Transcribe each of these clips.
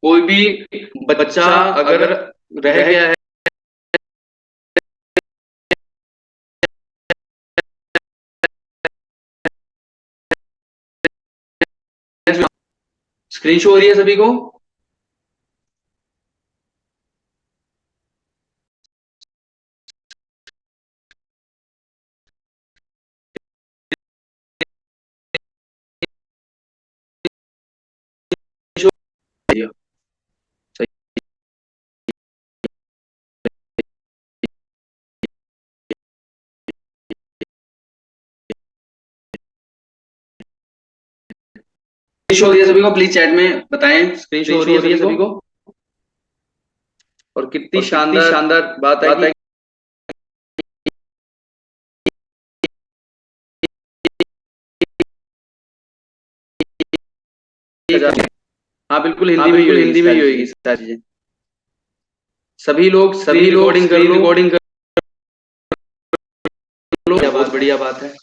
कोई भी बच्चा अगर रह गया है स्क्रीन शो हो रही है सभी को। स्क्रीन शो हो रही है सभी को, प्लीज चैट में बताएं स्क्रीन शो हो रही है सभी को। और कितनी शानदार बात है कि हाँ बिल्कुल हिंदी में ही होगी सारी चीजें। सभी लोग रिकॉर्डिंग कर लो, बहुत बढ़िया बात है।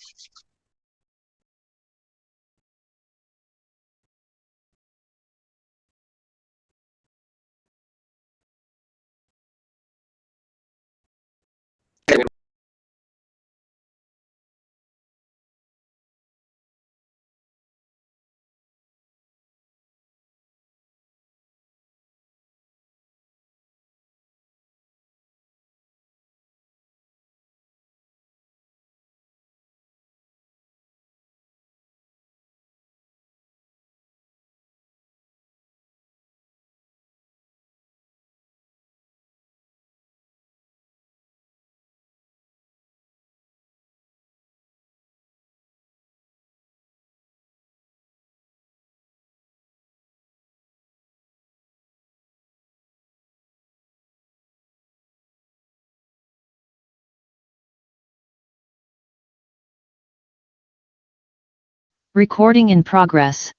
Recording in progress.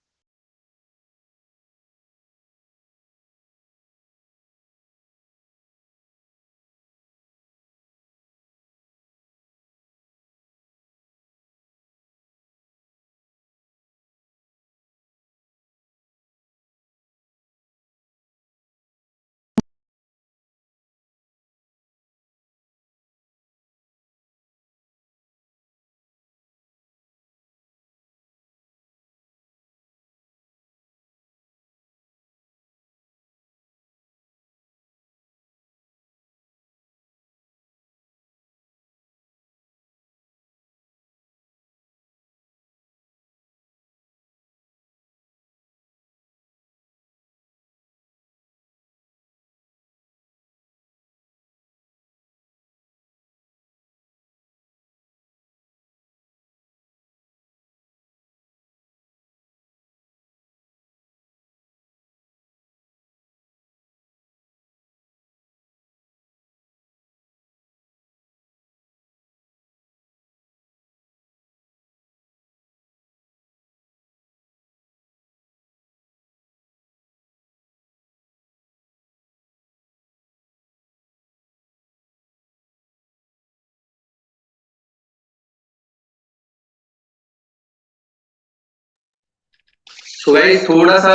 So guys थोड़ा सा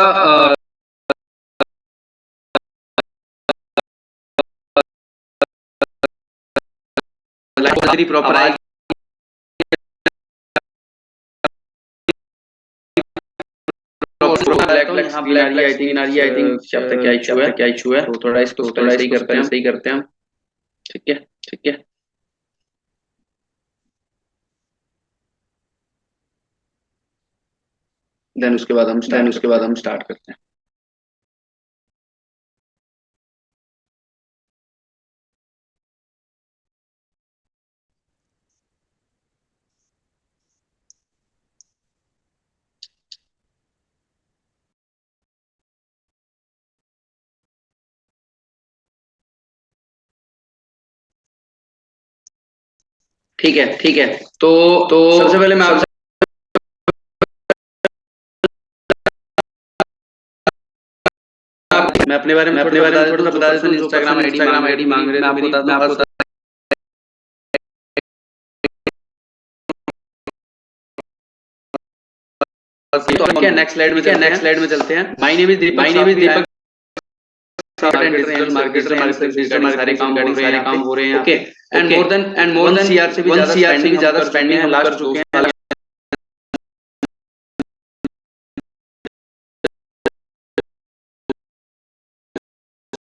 प्रॉपर आवाज ब्लैक स्क्रीन आ रही है। आई थिंक क्या पता क्या इशू है, तो थोड़ा इसको सही करते हैं हम। ठीक है ठीक है। देन उसके बाद हम स्टार्ट करते हैं। ठीक है। तो सबसे पहले मैं आपसे मैं अपने बारे में थोड़ा सा बता देता हूँ। इंस्टाग्राम आईडी मांग रहे थे मेरी, मैं आपको नेक्स्ट स्लाइड में चलते हैं। My name is Deepak. Digital marketer सारे काम हो रहे हैं, okay, and more than CR से भी ज्यादा स्पेंडिंग हम लास्ट 2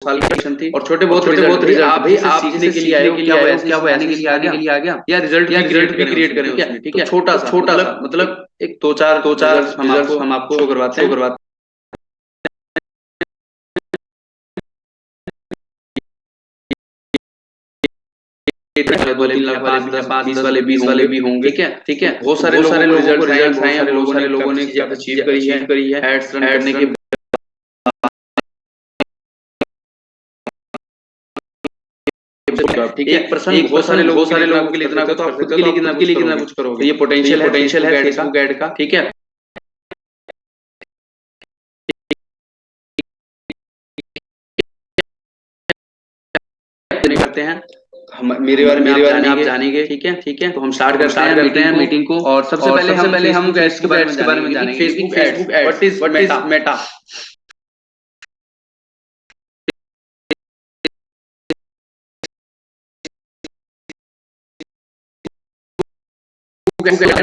साल की थी, और छोटे बहुत रिजल्ट आप भी आप सीखने के लिए आए हो, क्या वो ऐसे सिखाने के लिए आ गया, या रिजल्ट भी क्रिएट करें उसमें, ठीक है, छोटा सा मतलब एक दो चार हम आपको शो करवाते हैं। वाले 3 लाख वाले 5 वाले 20 वाले भी होंगे, ठीक है, बहुत सारे लोगों को रिजल्ट आए हैं, बहुत सारे लोगों ने अचीव करी है एड्स रन करने के, ठीक है, बहुत सारे लोगों के लिए इतना तो आप खुद के लिए कितना कुछ करोगे, ये पोटेंशियल है फेसबुक ऐड का, ठीक है। करते हैं हम, मेरे बारे में आप जानेंगे, ठीक है, तो हम स्टार्ट करते हैं मीटिंग को, और सबसे पहले हम एड्स के बारे में जानेंगे, Facebook ads, what is Meta,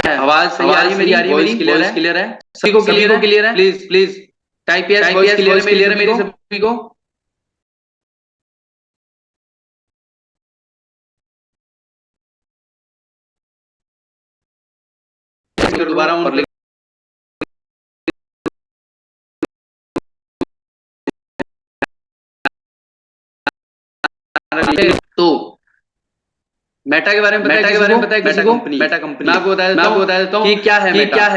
आवाज सही आ रही है मेरी, वॉइस क्लियर है, सभी को क्लियर है, please type yes, voice clear है मेरी सभी को। दोबारा ऑन, तो मेटा के बारे में पता है किसी को? मेटा कंपनी, मैं आपको बता देता हूँ कि क्या है मेटा।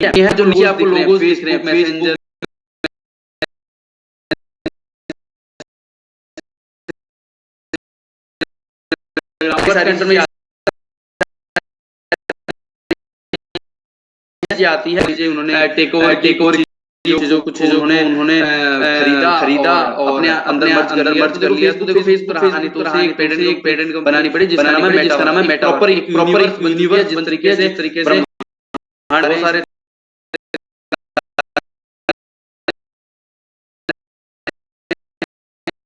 ये है जो नीचे आपको लोगोस दिख रहे हैं, मैसेंजर, आती है, उन्होंने टेक ओवर जो कुछ उन्होंने खरीदा और अपने अंदर मर्ज कर लिया, तो देखो फेसबुक रहा नहीं, तो उसे एक पेटेंट बनानी पड़ी जिसका नाम है मेटा, प्रॉपर यूनिवर्स जिस तरीके से बहुत सारे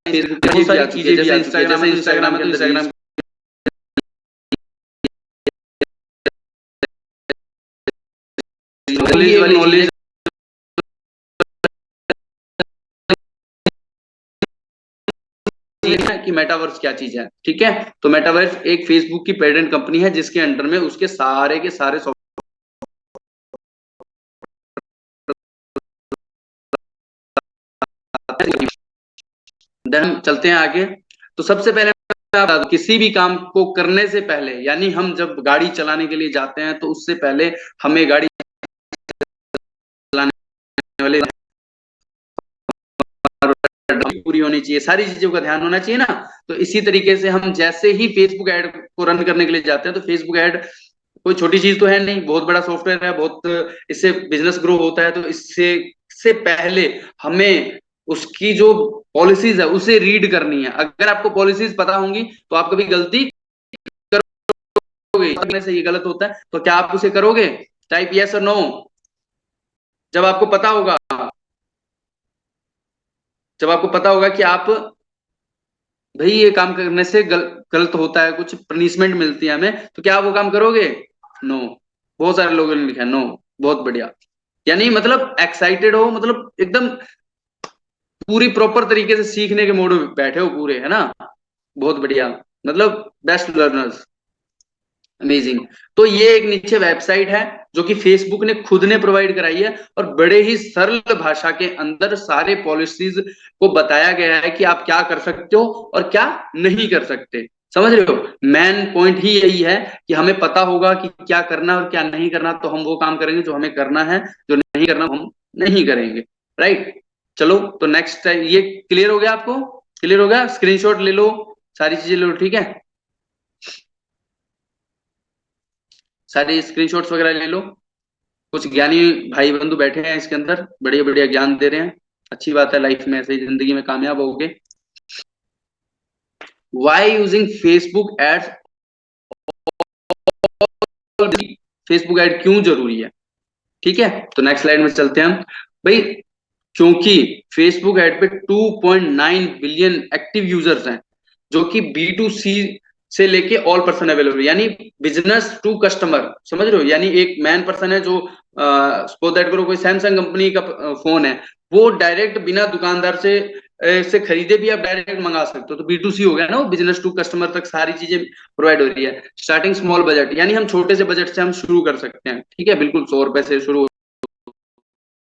बहुत सारी चीजें, जैसे इंस्टाग्राम के अंदर नॉलेज कि मेटावर्स क्या चीज है, ठीक है। तो मेटावर्स एक फेसबुक की पेरेंट कंपनी है जिसके अंडर में उसके सारे के सारे हम चलते हैं आगे। तो सबसे पहले किसी भी काम को करने से पहले, यानी हम जब गाड़ी चलाने के लिए जाते हैं तो उससे पहले हमें गाड़ी चलाने वाले पूरी होनी चाहिए, सारी चीजों का ध्यान होना चाहिए ना। तो इसी तरीके से हम जैसे ही फेसबुक ऐड को रन करने के लिए जाते हैं, तो फेसबुक ऐड कोई छोटी चीज तो है नहीं, बहुत बड़ा सॉफ्टवेयर है, बहुत इससे बिजनेस ग्रो होता है। तो इससे पहले हमें उसकी जो पॉलिसीज है उसे रीड करनी है। अगर आपको पॉलिसीज पता होंगी तो आप कभी गलती करोगे, करने से ये गलत होता है, तो क्या आप उसे करोगे? टाइप यस और नो जब आपको पता होगा, जब आपको पता होगा कि आप भाई ये काम करने से गलत होता है, कुछ पनिशमेंट मिलती है हमें, तो क्या आप वो काम करोगे? नो। बहुत सारे लोगों ने लिखा है नो। बहुत बढ़िया, यानी मतलब एक्साइटेड हो, मतलब एकदम पूरी प्रॉपर तरीके से सीखने के मोड में बैठे हो पूरे, है ना। बहुत बढ़िया, मतलब बेस्ट लर्नर्स, अमेजिंग। तो ये एक नीचे वेबसाइट है जो कि फेसबुक ने खुद ने प्रोवाइड कराई है, और बड़े ही सरल भाषा के अंदर सारे पॉलिसीज को बताया गया है कि आप क्या कर सकते हो और क्या नहीं कर सकते। समझ रहे हो? मेन पॉइंट ही यही है कि हमें पता होगा कि क्या करना और क्या नहीं करना, तो हम वो काम करेंगे जो हमें करना है, जो नहीं करना हम नहीं करेंगे। राइट, चलो तो नेक्स्ट ये क्लियर हो गया आपको? क्लियर हो गया? स्क्रीनशॉट ले लो, सारी चीजें ले लो, ठीक है। सारे स्क्रीनशॉट्स वगैरह ले लो। कुछ ज्ञानी भाई बंधु बैठे हैं इसके अंदर, बढ़िया बढ़िया ज्ञान दे रहे हैं, अच्छी बात है, लाइफ में ऐसे ही जिंदगी में कामयाब होगे। Why using Facebook ads Facebook ad क्यों जरूरी है। ठीक है, तो नेक्स्ट स्लाइड में चलते हैं हम। भाई क्योंकि फेसबुक ऐड पे 2.9 बिलियन एक्टिव यूजर्स हैं, जो कि B2C से लेके ऑल पर्सन अवेलेबल, यानी बिजनेस टू कस्टमर, समझ रहे हो। यानी एक मैन पर्सन है जो सपोज दैट करो कोई सैमसंग कंपनी का फोन है, वो डायरेक्ट बिना दुकानदार से खरीदे भी आप डायरेक्ट मंगा सकते हो, तो B2C हो गया ना, वो बिजनेस टू कस्टमर तक सारी चीजें प्रोवाइड हो रही है। स्टार्टिंग स्मॉल बजट, यानी हम छोटे से बजट से हम शुरू कर सकते हैं। ठीक है, बिल्कुल 100 रुपए से शुरू हो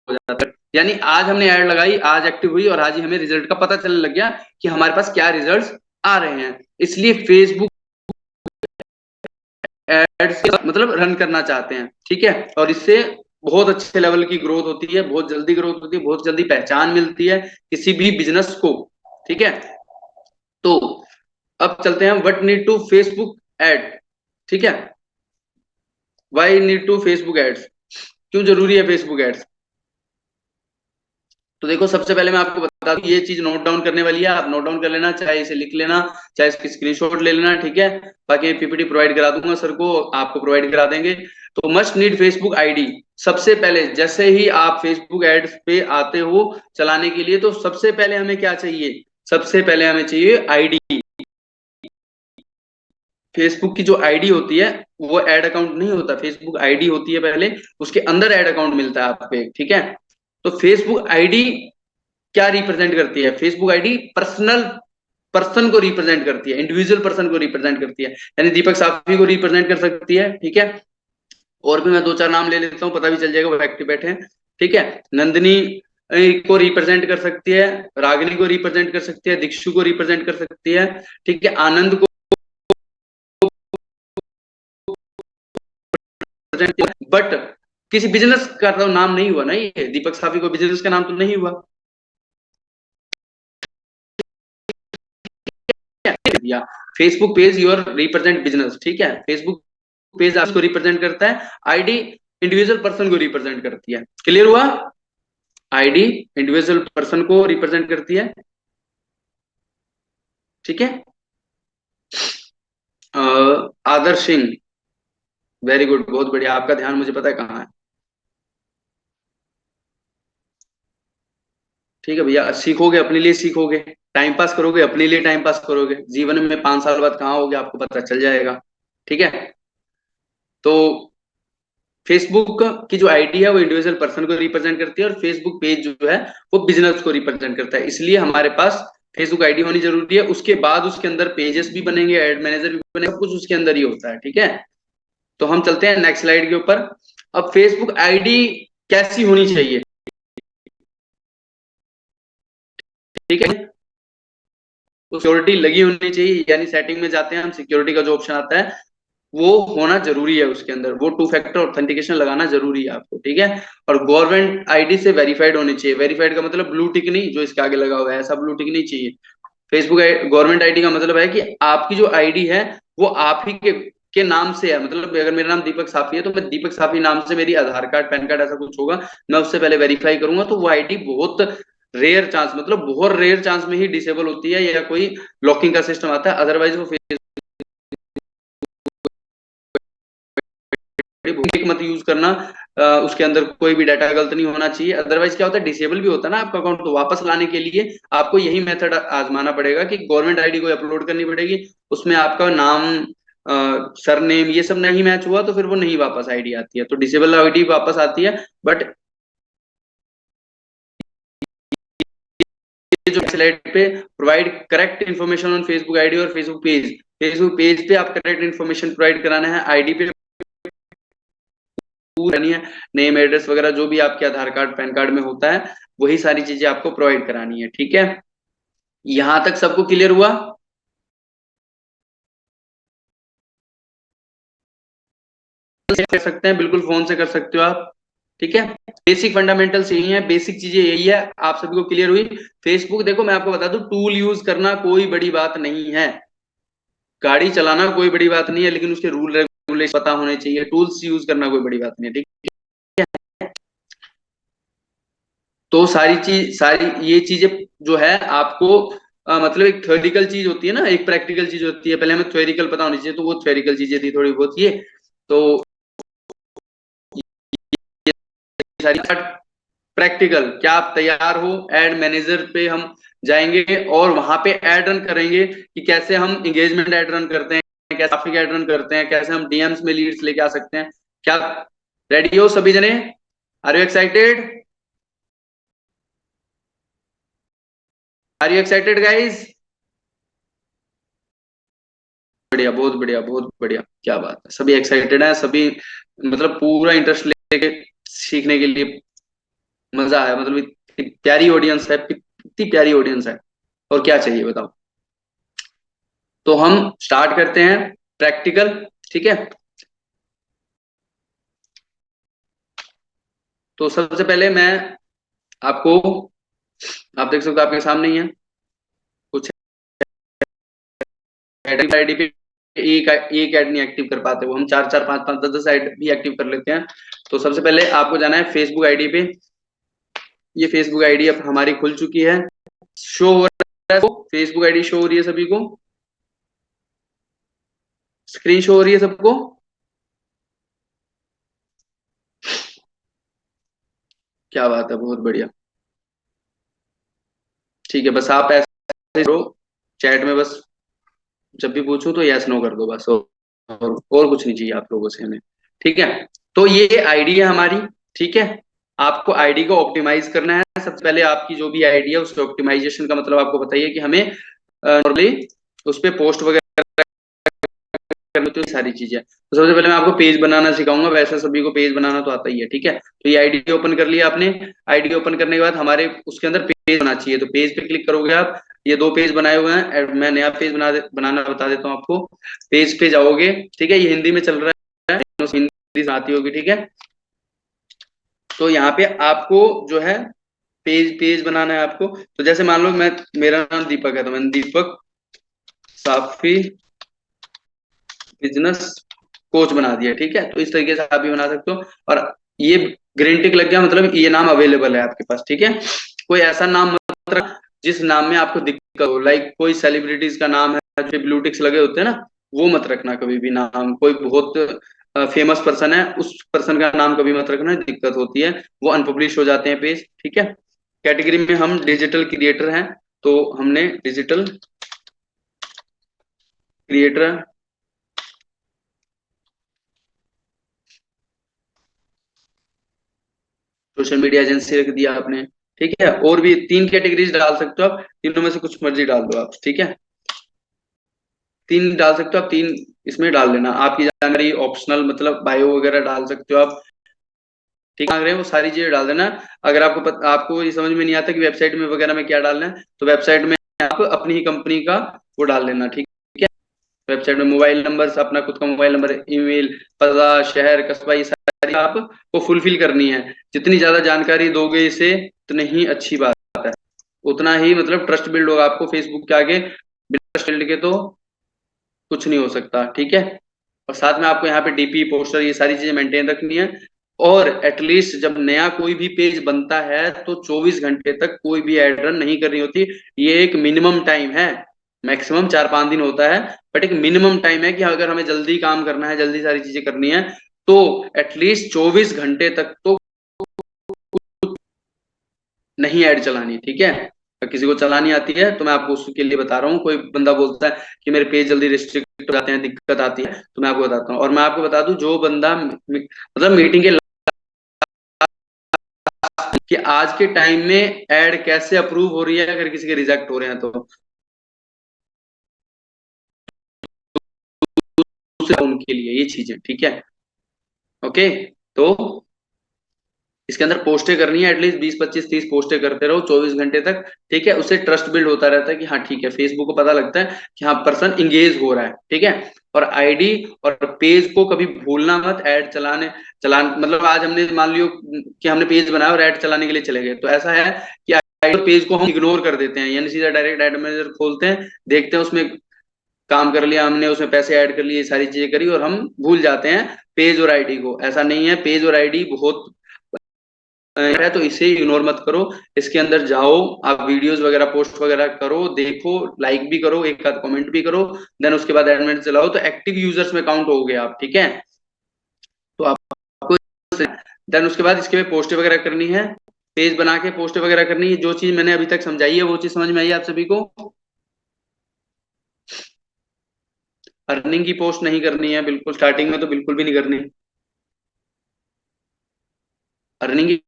जाता है। यानी आज हमने ऐड लगाई, आज एक्टिव हुई और आज ही हमें रिजल्ट का पता चलने लग गया कि हमारे पास क्या रिजल्ट्स आ रहे हैं। इसलिए फेसबुक एड्स मतलब रन करना चाहते हैं। ठीक है, और इससे बहुत अच्छे लेवल की ग्रोथ होती है, बहुत जल्दी ग्रोथ होती है, बहुत जल्दी पहचान मिलती है किसी भी बिजनेस को। ठीक है, तो अब चलते हैं what need to Facebook ad. ठीक है, why need to Facebook ads, क्यों जरूरी है फेसबुक एड्स। तो देखो, सबसे पहले मैं आपको बता दूं, ये चीज नोट डाउन करने वाली है, आप नोट डाउन कर लेना, चाहे इसे लिख लेना, चाहे इसकी स्क्रीनशॉट ले लेना। ठीक है, बाकी PPT प्रोवाइड करा दूंगा सर को, आपको प्रोवाइड करा देंगे। तो मस्ट नीड फेसबुक आईडी। सबसे पहले जैसे ही आप फेसबुक एड्स पे आते हो चलाने के लिए, तो सबसे पहले हमें क्या चाहिए, सबसे पहले हमें चाहिए आईडी। फेसबुक की जो आईडी होती है वो एड अकाउंट नहीं होता, फेसबुक आईडी होती है पहले, उसके अंदर एड अकाउंट मिलता है आपको एक। ठीक है, तो फेसबुक आईडी क्या रिप्रेजेंट करती है, फेसबुक आईडी पर्सनल पर्सन को रिप्रेजेंट करती है, इंडिविजुअल पर्सन को रिप्रेजेंट करती है, यानी दीपक साफी को रिप्रेजेंट कर सकती है। ठीक है, और भी मैं दो चार नाम ले लेता हूँ, पता भी चल जाएगा वो एक्टिव बैठे हैं। ठीक है, नंदिनी को रिप्रेजेंट कर सकती है, रागिनी को रिप्रेजेंट कर सकती है, दीक्षु को रिप्रेजेंट कर सकती है। ठीक है, आनंद को, बट किसी बिजनेस का तो नाम नहीं हुआ ना, ये दीपक साफी को बिजनेस का नाम तो नहीं हुआ। या Facebook page your represent business. ठीक है, फेसबुक पेज आपको रिप्रेजेंट करता है, आईडी इंडिविजुअल पर्सन को रिप्रेजेंट करती है। क्लियर हुआ, आईडी इंडिविजुअल पर्सन को रिप्रेजेंट करती है। ठीक है, आदर्श सिंह, वेरी गुड, बहुत बढ़िया, आपका ध्यान मुझे पता है कहाँ है। ठीक है भैया, सीखोगे अपने लिए, सीखोगे टाइम पास करोगे अपने लिए, टाइम पास करोगे, जीवन में 5 साल बाद कहाँ होगे आपको पता चल जाएगा। ठीक है, तो फेसबुक की जो आईडी है वो इंडिविजुअल पर्सन को रिप्रेजेंट करती है, और फेसबुक पेज जो है वो बिजनेस को रिप्रेजेंट करता है। इसलिए हमारे पास फेसबुक आईडी होनी जरूरी है। उसके बाद उसके अंदर पेजेस भी बनेंगे, एड मैनेजर भी बनेगा, कुछ उसके अंदर ही होता है। ठीक है, तो हम चलते हैं नेक्स्ट स्लाइड के ऊपर। अब फेसबुक आईडी कैसी होनी चाहिए। ठीक है, तो सिक्योरिटी लगी होनी चाहिए, यानी सेटिंग में जाते हैं हम, सिक्योरिटी का जो ऑप्शन आता है वो होना जरूरी है, उसके अंदर वो 2 फैक्टर ऑथेंटिकेशन लगाना जरूरी है आपको। ठीक है, और गवर्नमेंट आईडी से वेरीफाइड होनी चाहिए। वेरीफाइड का मतलब ब्लू टिक नहीं, जो इसके आगे लगा हुआ है ऐसा ब्लू टिक नहीं चाहिए। फेसबुक गवर्नमेंट आईडी का मतलब है कि आपकी जो आईडी है वो आप ही के नाम से है। मतलब अगर मेरा नाम दीपक साफी है, तो मैं दीपक साफी नाम से मेरी आधार कार्ड, पैन कार्ड ऐसा कुछ होगा, मैं उससे पहले वेरीफाई करूंगा, तो वो आईडी बहुत रेयर चांस, मतलब बहुत रेयर चांस में ही डिसेबल होती है, या कोई लॉकिंग का सिस्टम आता है, अदरवाइज वो मत यूज करना। उसके अंदर कोई भी डाटा गलत नहीं होना चाहिए, अदरवाइज क्या होता है, डिसेबल भी होता है ना आपका अकाउंट, तो वापस लाने के लिए आपको यही मेथड आजमाना पड़ेगा कि गवर्नमेंट आईडी को अपलोड करनी पड़ेगी, उसमें आपका नाम, सरनेम ये सब नहीं मैच हुआ तो फिर वो नहीं वापस आईडी आती है, तो डिसेबल आईडी वापस आती है। बट जो स्लाइड पे provide correct information on Facebook ID और फेसबुक पेज, फेसबुक पेज पे आप करेक्ट इन्फॉर्मेशन प्रोवाइड कराना है, आईडी पे पूरी है, नेम एड्रेस वगैरह जो भी आपके आधार कार्ड पैन कार्ड में होता है वही सारी चीजें आपको प्रोवाइड करानी है। ठीक है, यहां तक सबको क्लियर हुआ। कर सकते हैं, बिल्कुल फोन से कर सकते हो आप। ठीक है, बेसिक फंडामेंटल्स यही है, बेसिक चीजें यही है, आप सभी को क्लियर हुई। फेसबुक देखो मैं आपको बता दूं, टूल यूज करना कोई बड़ी बात नहीं है, गाड़ी चलाना कोई बड़ी बात नहीं है, लेकिन उसके रूल रेगुलेशन पता होने चाहिए, टूल्स यूज करना कोई बड़ी बात नहीं है। ठीक है, तो सारी ये चीजें जो है आपको मतलब एक थ्योरिकल चीज होती है ना, एक प्रैक्टिकल चीज होती है, पहले हमें थ्योरिकल पता होनी चाहिए, तो वो थ्योरिकल चीजें थी थोड़ी बहुत ये। तो सारी प्रैक्टिकल। क्या आप तैयार हो? एड मैनेजर पे हम जाएंगे और वहां पे एड रन करेंगे कि कैसे हम एंगेजमेंट एड रन करते हैं, कैसे ट्रैफिक एड रन करते हैं, कैसे हम डीएम्स में लीड्स लेके आ सकते हैं। क्या रेडी हो सभी जने? Are you excited? Are you excited guys? बढ़िया, बहुत बढ़िया, बहुत बढ़िया, क्या बात है, सभी एक्साइटेड हैं, सभी मतलब पूरा इंटरेस्ट लेके सीखने के लिए। मजा आया, मतलब इतनी प्यारी ऑडियंस है, इतनी प्यारी ऑडियंस है, और क्या चाहिए बताओ। तो हम स्टार्ट करते हैं प्रैक्टिकल, ठीक है। तो सबसे पहले मैं आपको, आप देख सकते हो आपके सामने ही है कुछ आईडी पे एक एक ऐड नहीं एक्टिव कर पाते, वो हम चार चार पांच पांच 10 10 ऐड भी एक्टिव कर लेते हैं। तो सबसे पहले आपको जाना है फेसबुक आईडी पे। ये फेसबुक आईडी अब हमारी खुल चुकी है, शो हो रहा है, फेसबुक आईडी शो हो रही है सभी को, स्क्रीन शो हो रही है सबको? क्या बात है, बहुत बढ़िया। ठीक है, बस आप ऐसे करो चैट में, बस जब भी पूछूं तो यस नो कर दो बस, और कुछ नहीं चाहिए आप लोगों से हमें, ठीक है। तो ये आईडी है हमारी, ठीक है। आपको आईडी को ऑप्टिमाइज करना है। सबसे पहले आपकी जो भी आईडी है उसके ऑप्टिमाइजेशन का मतलब आपको बताइए कि हमें नॉर्मली उस पर पोस्ट वगैरह करनी होती है, सारी चीजें। तो सबसे पहले मैं आपको पेज बनाना सिखाऊंगा, वैसे सभी को पेज बनाना तो आता ही है, ठीक है। तो ये आईडी ओपन कर लिया आपने। आईडी ओपन करने के बाद हमारे उसके अंदर पेज बना चाहिए, तो पेज पे क्लिक करोगे आप। ये दो पेज बनाए हुए हैं, मैं नया पेज बनाना बता देता हूँ आपको। पेज पे जाओगे, ठीक है, ये हिंदी में चल रहा है, हिंदी से आती होगी, ठीक है। तो यहाँ पे आपको जो है पेज पेज बनाना है आपको। तो जैसे मान लो मैं, मेरा नाम दीपक है, तो मैंने दीपक साफी बिजनेस कोच बना दिया, ठीक है। तो इस तरीके से आप भी बना सकते हो। और ये ग्रीन टिक लग गया, मतलब ये नाम अवेलेबल है आपके पास, ठीक है। कोई ऐसा नाम मत रखना जिस नाम में आपको दिक्कत हो, लाइक कोई सेलिब्रिटीज का नाम है जो ब्लू टिक्स लगे होते हैं ना, वो मत रखना कभी भी नाम। कोई बहुत फेमस पर्सन है, उस पर्सन का नाम कभी मत रखना, दिक्कत होती है, वो अनपब्लिश हो जाते हैं पेज, ठीक है। कैटेगरी में हम डिजिटल क्रिएटर हैं, तो हमने digital creator social media agency रख दिया आपने, ठीक है। और भी तीन कैटेगरीज डाल सकते हो आप, तीनों में से कुछ मर्जी डाल दो आप, ठीक है। तीन डाल सकते हो आप, तीन इसमें डाल लेना। आपकी जानकारी ऑप्शनल, मतलब बायो वगैरह डाल सकते हो आप, ठीक मांग रहे हैं वो सारी चीजें डाल देना। अगर आपको ये समझ में नहीं आता कि वेबसाइट में वगैरह में क्या डालना है, तो वेबसाइट में आप अपनी ही कंपनी का वो डाल लेना, ठीक है। वेबसाइट में मोबाइल नंबर, अपना खुद का मोबाइल नंबर, ईमेल, पता, शहर, कस्बा, ये सारी आपको फुलफिल करनी है। जितनी ज्यादा जानकारी दोगे इसे, उतनी ही अच्छी बात है, उतना ही मतलब ट्रस्ट बिल्ड होगा आपको फेसबुक के आगे। बिना ट्रस्ट बिल्ड के तो कुछ नहीं हो सकता, ठीक है। और साथ में आपको यहाँ पे डीपी, पोस्टर, ये सारी चीजें मेंटेन रखनी है। और एटलीस्ट जब नया कोई भी पेज बनता है तो 24 घंटे तक कोई भी एड रन नहीं करनी होती। ये एक मिनिमम टाइम है, मैक्सिमम 4 5 दिन होता है, बट एक मिनिमम टाइम है कि अगर हमें जल्दी काम करना है, जल्दी सारी चीजें करनी है, तो एटलीस्ट 24 घंटे तक तो नहीं ऐड चलानी, ठीक है। अगर किसी को चलानी आती है तो मैं आपको उसके लिए बता रहा हूँ। कोई बंदा बोलता है कि मेरे पेज जल्दी रिस्ट्रिक्ट हो जाते हैं, दिक्कत आती है, तो मैं आपको बताता हूँ। और मैं आपको बता दूं, जो बंदा मतलब मीटिंग के कि आज के टाइम में ऐड कैसे अप्रूव हो रही है अगर किसी के रिजेक्ट हो रहे हैं तो उनके लिए ये चीजें, ठीक है। ओके, तो इसके अंदर पोस्टें करनी है, एटलीस्ट 20 25 30 पोस्टें करते रहो 24 घंटे तक, ठीक है। उससे ट्रस्ट बिल्ड होता रहता है कि हाँ ठीक है, फेसबुक को पता लगता है कि हाँ पर्सन इंगेज हो रहा है, ठीक है। और आईडी और पेज को कभी भूलना मत, ऐड मतलब आज हमने मान लियो कि हमने पेज बनाया और ऐड चलाने के लिए चले गए, तो ऐसा है कि आईडी और पेज को हम इग्नोर कर देते हैं, यानी सीधा डायरेक्ट एड मैनेजर खोलते हैं, देखते हैं उसमें काम कर लिया हमने, उसमें पैसे ऐड कर लिए, सारी चीजें करी, और हम भूल जाते हैं पेज और आईडी को। ऐसा नहीं है, पेज और आईडी बहुत है, तो इसे इग्नोर मत करो। इसके अंदर जाओ, आप वीडियोस वगैरह पोस्ट वगैरह करो, देखो, लाइक भी करो, एक आध कमेंट भी करो, देन उसके बाद एडमिन चलाओ, तो एक्टिव यूजर्स में काउंट हो गए आप, ठीक है। तो आपको देन उसके बाद इसके पे पोस्ट वगैरह करनी है, पेज बना के पोस्ट वगैरह करनी है। जो चीज मैंने अभी तक समझाई है वो चीज समझ में आई है आप सभी को? अर्निंग की पोस्ट नहीं करनी है बिल्कुल, स्टार्टिंग में तो बिल्कुल भी नहीं करनी। अर्निंग की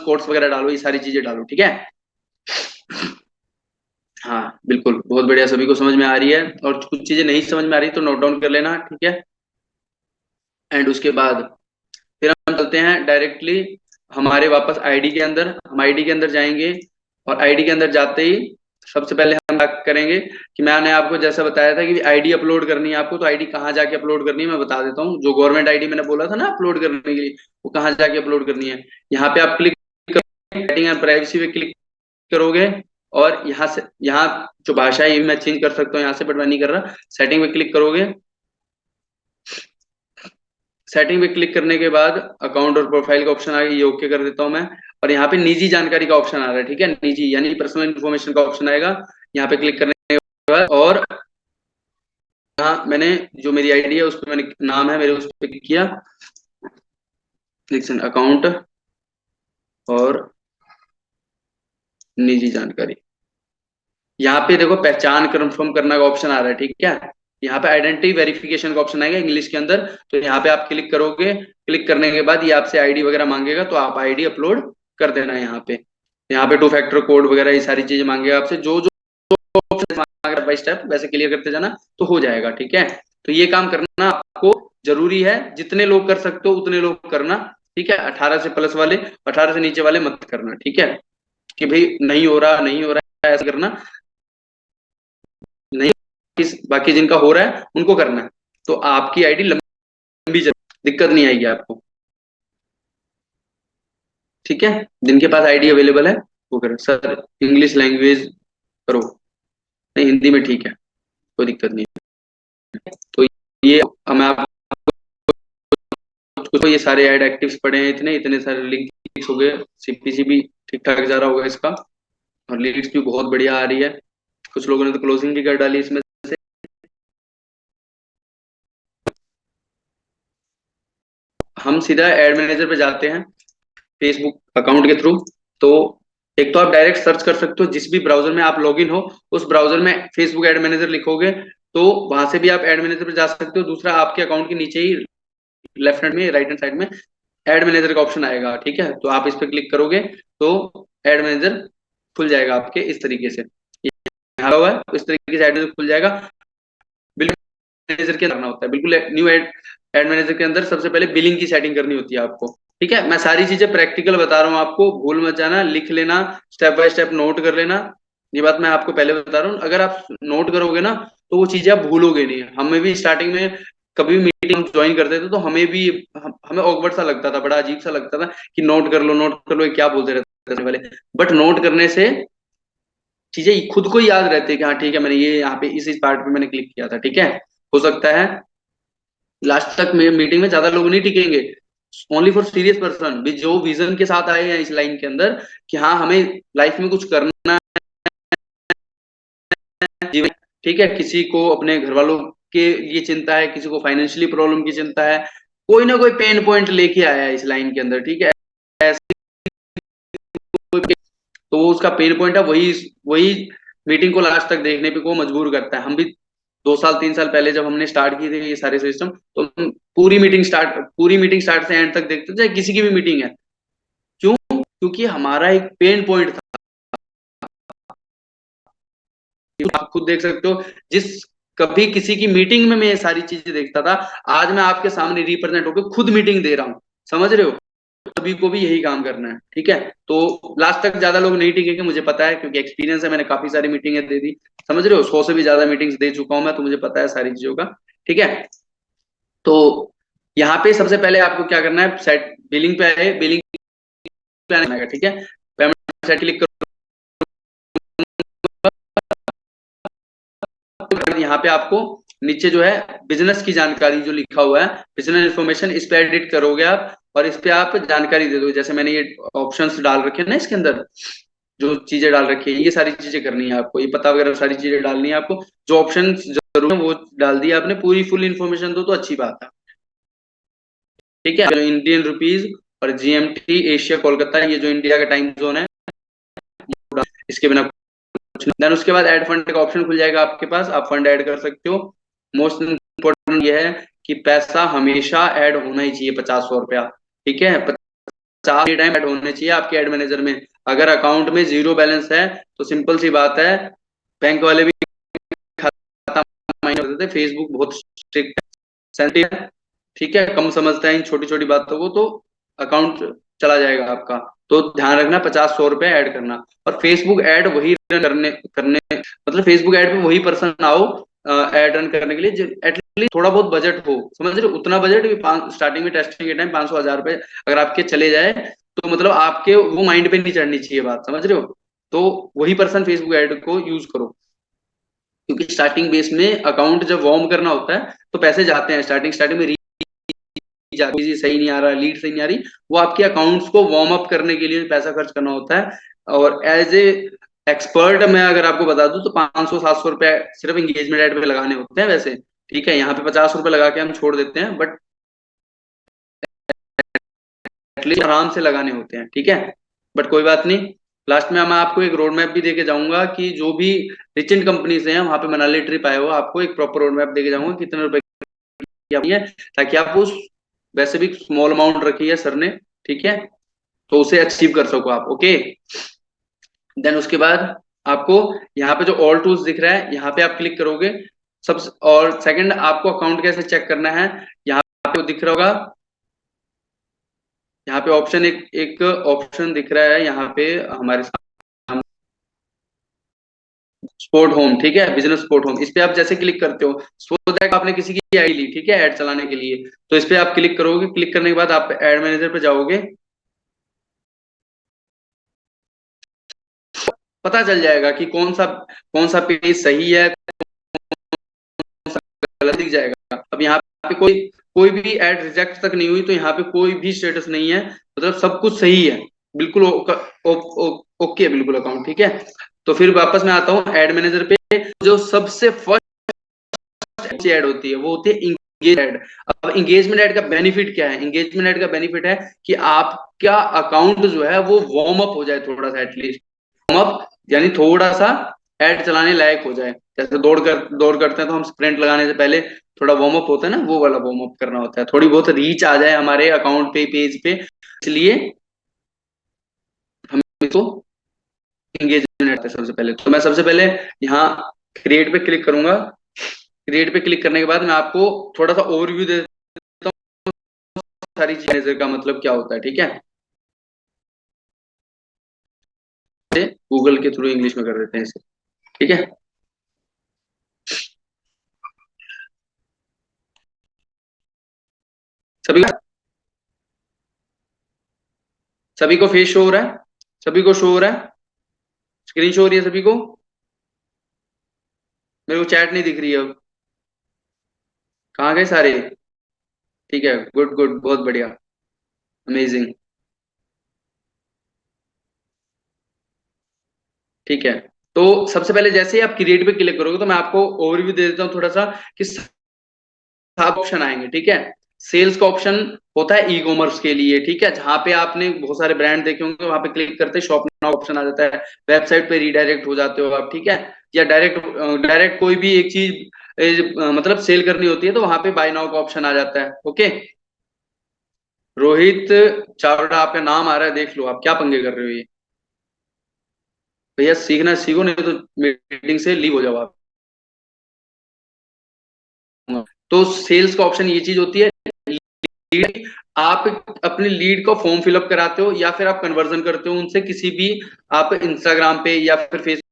कोर्स वगैरह डालो, ये सारी चीजें डालो, ठीक है। हाँ बिल्कुल, बहुत बढ़िया, सभी को समझ में आ रही है। और कुछ चीजें नहीं समझ में आ रही तो नोट डाउन कर लेना, ठीक है। एंड उसके बाद फिर हम चलते हैं डायरेक्टली हमारे वापस आईडी के अंदर। हम आईडी के अंदर जाएंगे और आईडी के अंदर जाते ही सबसे पहले हम क्या करेंगे कि मैंने आपको जैसा बताया था कि आईडी अपलोड करनी है आपको, तो आईडी कहाँ जाके अपलोड करनी है मैं बता देता हूँ। जो गवर्नमेंट आईडी मैंने बोला था ना अपलोड करने के लिए, वो कहाँ जाके अपलोड करनी है। यहाँ पे आप क्लिक सेटिंग एंड प्राइवेसी पे क्लिक करोगे और यहाँ से, यहाँ जो भाषा है ये भी मैं चेंज कर सकता हूँ यहाँ से, बट मैं नहीं कर रहा। सेटिंग पे क्लिक करोगे, सेटिंग पे क्लिक करने के बाद अकाउंट और प्रोफाइल का ऑप्शन आ गया, ये ओके कर देता हूं मैं। और यहाँ पे निजी जानकारी का ऑप्शन आ रहा है, ठीक है, निजी यानी पर्सनल इन्फॉर्मेशन का ऑप्शन आएगा। यहाँ पे क्लिक करने के बाद और यहाँ मैंने जो मेरी आईडी है उस पर मैंने नाम है मेरे उस पर क्लिक किया, अकाउंट और निजी जानकारी। यहाँ पे देखो पहचान कंफर्म करना का ऑप्शन आ रहा है, ठीक है। यहाँ पे आइडेंटिटी वेरिफिकेशन का ऑप्शन आएगा इंग्लिश के अंदर, तो यहाँ पे आप क्लिक करोगे। क्लिक करने के बाद ये आपसे आईडी वगैरह मांगेगा, तो आप आईडी अपलोड कर देना है यहाँ पे। यहाँ पे 2 फैक्टर कोड वगैरह ये सारी चीजें मांगेगा आपसे, जो जो ऑप्शन मांगेगा बाय स्टेप वैसे क्लियर करते जाना तो हो जाएगा, ठीक है। तो ये काम करना आपको जरूरी है, जितने लोग कर सकते हो उतने लोग करना, ठीक है। 18 से प्लस वाले, 18 से नीचे वाले मत करना, ठीक है। कि भाई नहीं हो रहा, नहीं हो रहा है ऐसा करना नहीं, बाकी जिनका हो रहा है उनको करना है, तो आपकी आईडी लंबी दिक्कत नहीं आएगी आपको, ठीक है। जिनके पास आईडी अवेलेबल है वो करें। सर इंग्लिश लैंग्वेज करो, नहीं हिंदी में ठीक है, कोई दिक्कत नहीं है। तो ये मैं आपको कुछ ये सारे ऐड एक्टिव्स पड़े हैं, इतने इतने सारे लिंक्स हो गए, सीपीसी भी ठीक ठाक जा रहा होगा इसका, और लीड्स भी बहुत बढ़िया आ रही है। कुछ लोगों ने तो क्लोजिंग भी कर डाली इसमें से। हम सीधा एड मैनेजर पे जाते हैं फेसबुक अकाउंट के थ्रू। तो एक तो आप डायरेक्ट सर्च कर सकते हो, जिस भी ब्राउजर में आप लॉगिन हो उस ब्राउजर में फेसबुक एड मैनेजर लिखोगे तो वहां से भी आप एड मैनेजर पे जा सकते हो। दूसरा, आपके अकाउंट के नीचे ही लेफ्ट हैंड में, राइट हैंड साइड में एड मैनेजर का ऑप्शन आएगा, ठीक है। तो आप इस पे क्लिक करोगे तो एड मैनेजर खुल जाएगा आपके इस तरीके से, यहाँ हुआ है इस तरीके से एड मैनेजर खुल जाएगा। मैनेजर के अंदर होता है बिल्कुल, न्यू एड मैनेजर के अंदर सबसे पहले बिलिंग की सेटिंग करनी होती है आपको, ठीक है। मैं सारी चीजें प्रैक्टिकल बता रहा हूँ आपको, भूल मत जाना, लिख लेना, स्टेप बाय स्टेप नोट कर लेना। ये बात मैं आपको पहले बता रहा हूँ, अगर आप नोट करोगे ना तो वो चीजें आप भूलोगे नहीं। हमें भी स्टार्टिंग में कभी भी मीटिंग ज्वाइन करते थे तो हमें भी हमें ऑकवर्ड सा लगता था, बड़ा अजीब सा लगता था कि नोट कर लो नोट कर लो, ये क्या बोलते रहते थे वाले। बट नोट करने से चीजें खुद को ही याद रहती है कि हाँ ठीक है मैंने ये यहाँ पे इस पार्ट पे मैंने क्लिक किया था, ठीक है। हो सकता है लास्ट तक मीटिंग में ज्यादा लोग नहीं टिकेंगे, ओनली फॉर सीरियस पर्सन भी जो विजन के साथ आए हैं इस लाइन के अंदर कि हाँ हमें लाइफ में कुछ करना है जीवन, ठीक है। किसी को अपने घर वालों के लिए चिंता है, किसी को फाइनेंशियली प्रॉब्लम की चिंता है, कोई ना कोई पेन पॉइंट लेके आया है इस लाइन के अंदर, ठीक है। ऐसे तो वो उसका पेन पॉइंट है, वही वही मीटिंग को लास्ट तक देखने पे को मजबूर करता है। हम भी 2 साल 3 साल पहले जब हमने स्टार्ट किए थे ये सारे सिस्टम, तो हम पूरी मीटिंग स्टार्ट से एंड तक देखते थे, चाहे किसी की भी मीटिंग है। क्यों? क्योंकि हमारा एक पेन पॉइंट था। आप खुद देख सकते हो, जिस कभी किसी की मीटिंग में मैं ये सारी चीजें देखता था, आज मैं आपके सामने रिप्रेजेंट होकर खुद मीटिंग दे रहा हूँ, समझ रहे हो। सभी को भी यही काम करना है, ठीक है। तो लास्ट तक ज्यादा लोग नहीं टिकेंगे मुझे पता है, क्योंकि एक्सपीरियंस है, मैंने काफी सारी मीटिंगें दे दी, समझ रहे हो। 100 से भी ज्यादा मीटिंग्स दे चुका हूं मैं, तो मुझे पता है सारी चीजों का, ठीक है। तो यहाँ पे सबसे पहले आपको क्या करना है, सेट बिलिंग पे आए, बिलिंग प्लान आएगा, ठीक है। पेमेंट सेट क्लिक करो, यहाँ पे आपको नीचे जो है बिजनेस की जानकारी जो लिखा हुआ है, बिजनेस इन्फॉर्मेशन, इस पे एडिट करोगे आप और इस पे आप जानकारी दे दो। जैसे मैंने ये ऑप्शंस डाल रखे हैं ना इसके अंदर, जो चीजें डाल रखी है, ये सारी चीजें करनी है आपको, ये पता वगैरह सारी चीजें डालनी है आपको। जो ऑप्शन जरूर है वो डाल दिया आपने, पूरी फुल इन्फॉर्मेशन दो तो अच्छी बात है। ठीक है, जो इंडियन रुपीज और GMT एशिया कोलकाता, ये जो इंडिया का टाइम जोन है, इसके बिना कुछ नहीं। देन उसके बाद ऐड फंड का ऑप्शन खुल जाएगा आपके पास, आप फंड ऐड कर सकते हो। मोस्ट इम्पोर्टेंट ये है कि पैसा हमेशा ऐड होना ही चाहिए, 50-100 रुपया। ठीक है, 50 टाइम ऐड होने चाहिए आपके एड मैनेजर में। अगर अकाउंट में जीरो बैलेंस है तो सिंपल सी बात है, बैंक वाले भी खाता माइनस कर देते हैं। फेसबुक बहुत स्ट्रिक्ट सेंसिटिव है, ठीक है, कम समझता है इन छोटी छोटी बातों को, तो अकाउंट चला जाएगा आपका। तो ध्यान रखना, 50-100 रुपए ऐड करना। और फेसबुक ऐड वही रन करने करने मतलब फेसबुक ऐड पे वही पर्सन आओ ऐड रन करने के लिए एटलीस्ट थोड़ा बहुत बजट हो, समझ रहे हो, उतना बजट भी स्टार्टिंग में टेस्टिंग के टाइम 500-1000 रुपए अगर आपके चले जाए तो मतलब आपके वो माइंड पे नहीं चढ़नी चाहिए बात, समझ रहे हो। तो वही पर्सन फेसबुक ऐड को यूज करो, क्योंकि स्टार्टिंग बेस में अकाउंट जब वार्म करना होता है तो पैसे जाते हैं स्टार्टिंग स्टार्टिंग में, सही नहीं आ रहा, लीड सही नहीं आ रही, वो आपके अकाउंट्स को वार्म अप करने के लिए पैसा खर्च करना होता है। और एज ए एक्सपर्ट मैं अगर आपको बता दूं तो 500-700 रुपए सिर्फ इंगेजमेंट ऐड पे लगाने होते हैं वैसे। ठीक है, यहाँ पे 50 रुपए लगा के हम छोड़ देते हैं, बट एटलीस्ट आराम से लगाने होते हैं। ठीक है, बट कोई बात नहीं, लास्ट में मैं आपको एक रोड मैप भी देके जाऊंगा कि जो भी रिच इन कंपनीज हैं वहां पे मनाली ट्रिप आए हो, आपको एक प्रॉपर रोड मैप देके जाऊंगा कितने रुपए की आपकी है, ताकि आप उस, वैसे भी स्मॉल अमाउंट रखी है सर ने, ठीक है, तो उसे अचीव कर सको आप। ओके, देन उसके बाद आपको यहाँ पे जो ऑल टूल्स दिख रहा है यहाँ पे आप क्लिक करोगे सब। और सेकंड, आपको अकाउंट कैसे चेक करना है, यहाँ पे दिख रहा होगा, यहाँ पे ऑप्शन एक एक ऑप्शन दिख रहा है यहाँ पे हमारे सामने, स्पोर्ट होम, ठीक है, बिजनेस स्पोर्ट होम, इस पे आप जैसे क्लिक करते हो सो दैट आपने किसी की आईडी ली, ठीक है, ऐड चलाने के लिए, तो इस पे आप क्लिक करोगे। क्लिक करने के बाद आप एड मैनेजर पे जाओगे, पता चल जाएगा कि कौन सा पेज सही है, गलत दिख जाएगा। अब यहाँ पे कोई कोई भी एड रिजेक्ट तक नहीं हुई, तो यहाँ पे कोई भी स्टेटस नहीं है, मतलब सब कुछ सही है, बिल्कुल ओके है बिल्कुल अकाउंट। ठीक है, तो फिर वापस मैं आता हूँ एड मैनेजर पे। जो सबसे फर्स्ट ऐड होती है वो होती है इंगेज ऐड। अब इंगेजमेंट ऐड का बेनिफिट क्या है, इंगेजमेंट ऐड का बेनिफिट है कि आपका अकाउंट जो है वो वार्म अप हो जाए थोड़ा सा, एटलीस्ट वार्म अप, यानी थोड़ा सा ऐड चलाने लायक हो जाए। जैसे दौड़ करते हैं तो हम स्प्रिंट लगाने से पहले थोड़ा वार्म अप होता है ना, वो वाला वार्म अप करना होता है, थोड़ी बहुत रीच आ जाए हमारे अकाउंट पे, पेज पे, इसलिए हम इसको एंगेजमेंट करते हैं सबसे पहले। तो मैं सबसे पहले यहाँ क्रिएट पे क्लिक करूंगा। क्रिएट पे क्लिक करने के बाद मैं आपको थोड़ा सा ओवरव्यू दे देता हूँ सारी चीजें का मतलब क्या होता है। ठीक है, गूगल के थ्रू इंग्लिश में कर देते हैं इसे। ठीक है, सभी सभी को फेस शो हो रहा है, सभी को शो हो रहा है, स्क्रीन शो हो रही है सभी को, मेरे को चैट नहीं दिख रही है अब, कहाँ गए सारे। ठीक है, गुड गुड, बहुत बढ़िया, अमेजिंग। ठीक है, तो सबसे पहले जैसे ही आप क्रिएट पे क्लिक करोगे तो मैं आपको ओवरव्यू दे देता हूँ थोड़ा सा कि 7 ऑप्शन आएंगे। ठीक है, सेल्स का ऑप्शन होता है ई कॉमर्स के लिए, ठीक है, जहां पे आपने बहुत सारे ब्रांड देखे होंगे, वहां पे क्लिक करते ही शॉप नाउ ऑप्शन आ जाता है, वेबसाइट पे रीडायरेक्ट हो जाते हो आप। ठीक है, या डायरेक्ट डायरेक्ट कोई भी एक चीज मतलब सेल करनी होती है तो वहां पे बाय नाउ का ऑप्शन आ जाता है। ओके, रोहित चावड़ा आपका नाम आ रहा है, देख लो आप क्या पंगे कर रहे हो ये, भैया सीखना सीखो, नहीं तो मीटिंग से लीव हो जाओ आप। तो सेल्स का ऑप्शन ये चीज होती है, लीड, आप अपने लीड को फॉर्म फिलअप कराते हो या फिर आप कन्वर्जन करते हो उनसे, किसी भी आप इंस्टाग्राम पे या फिर फेसबुक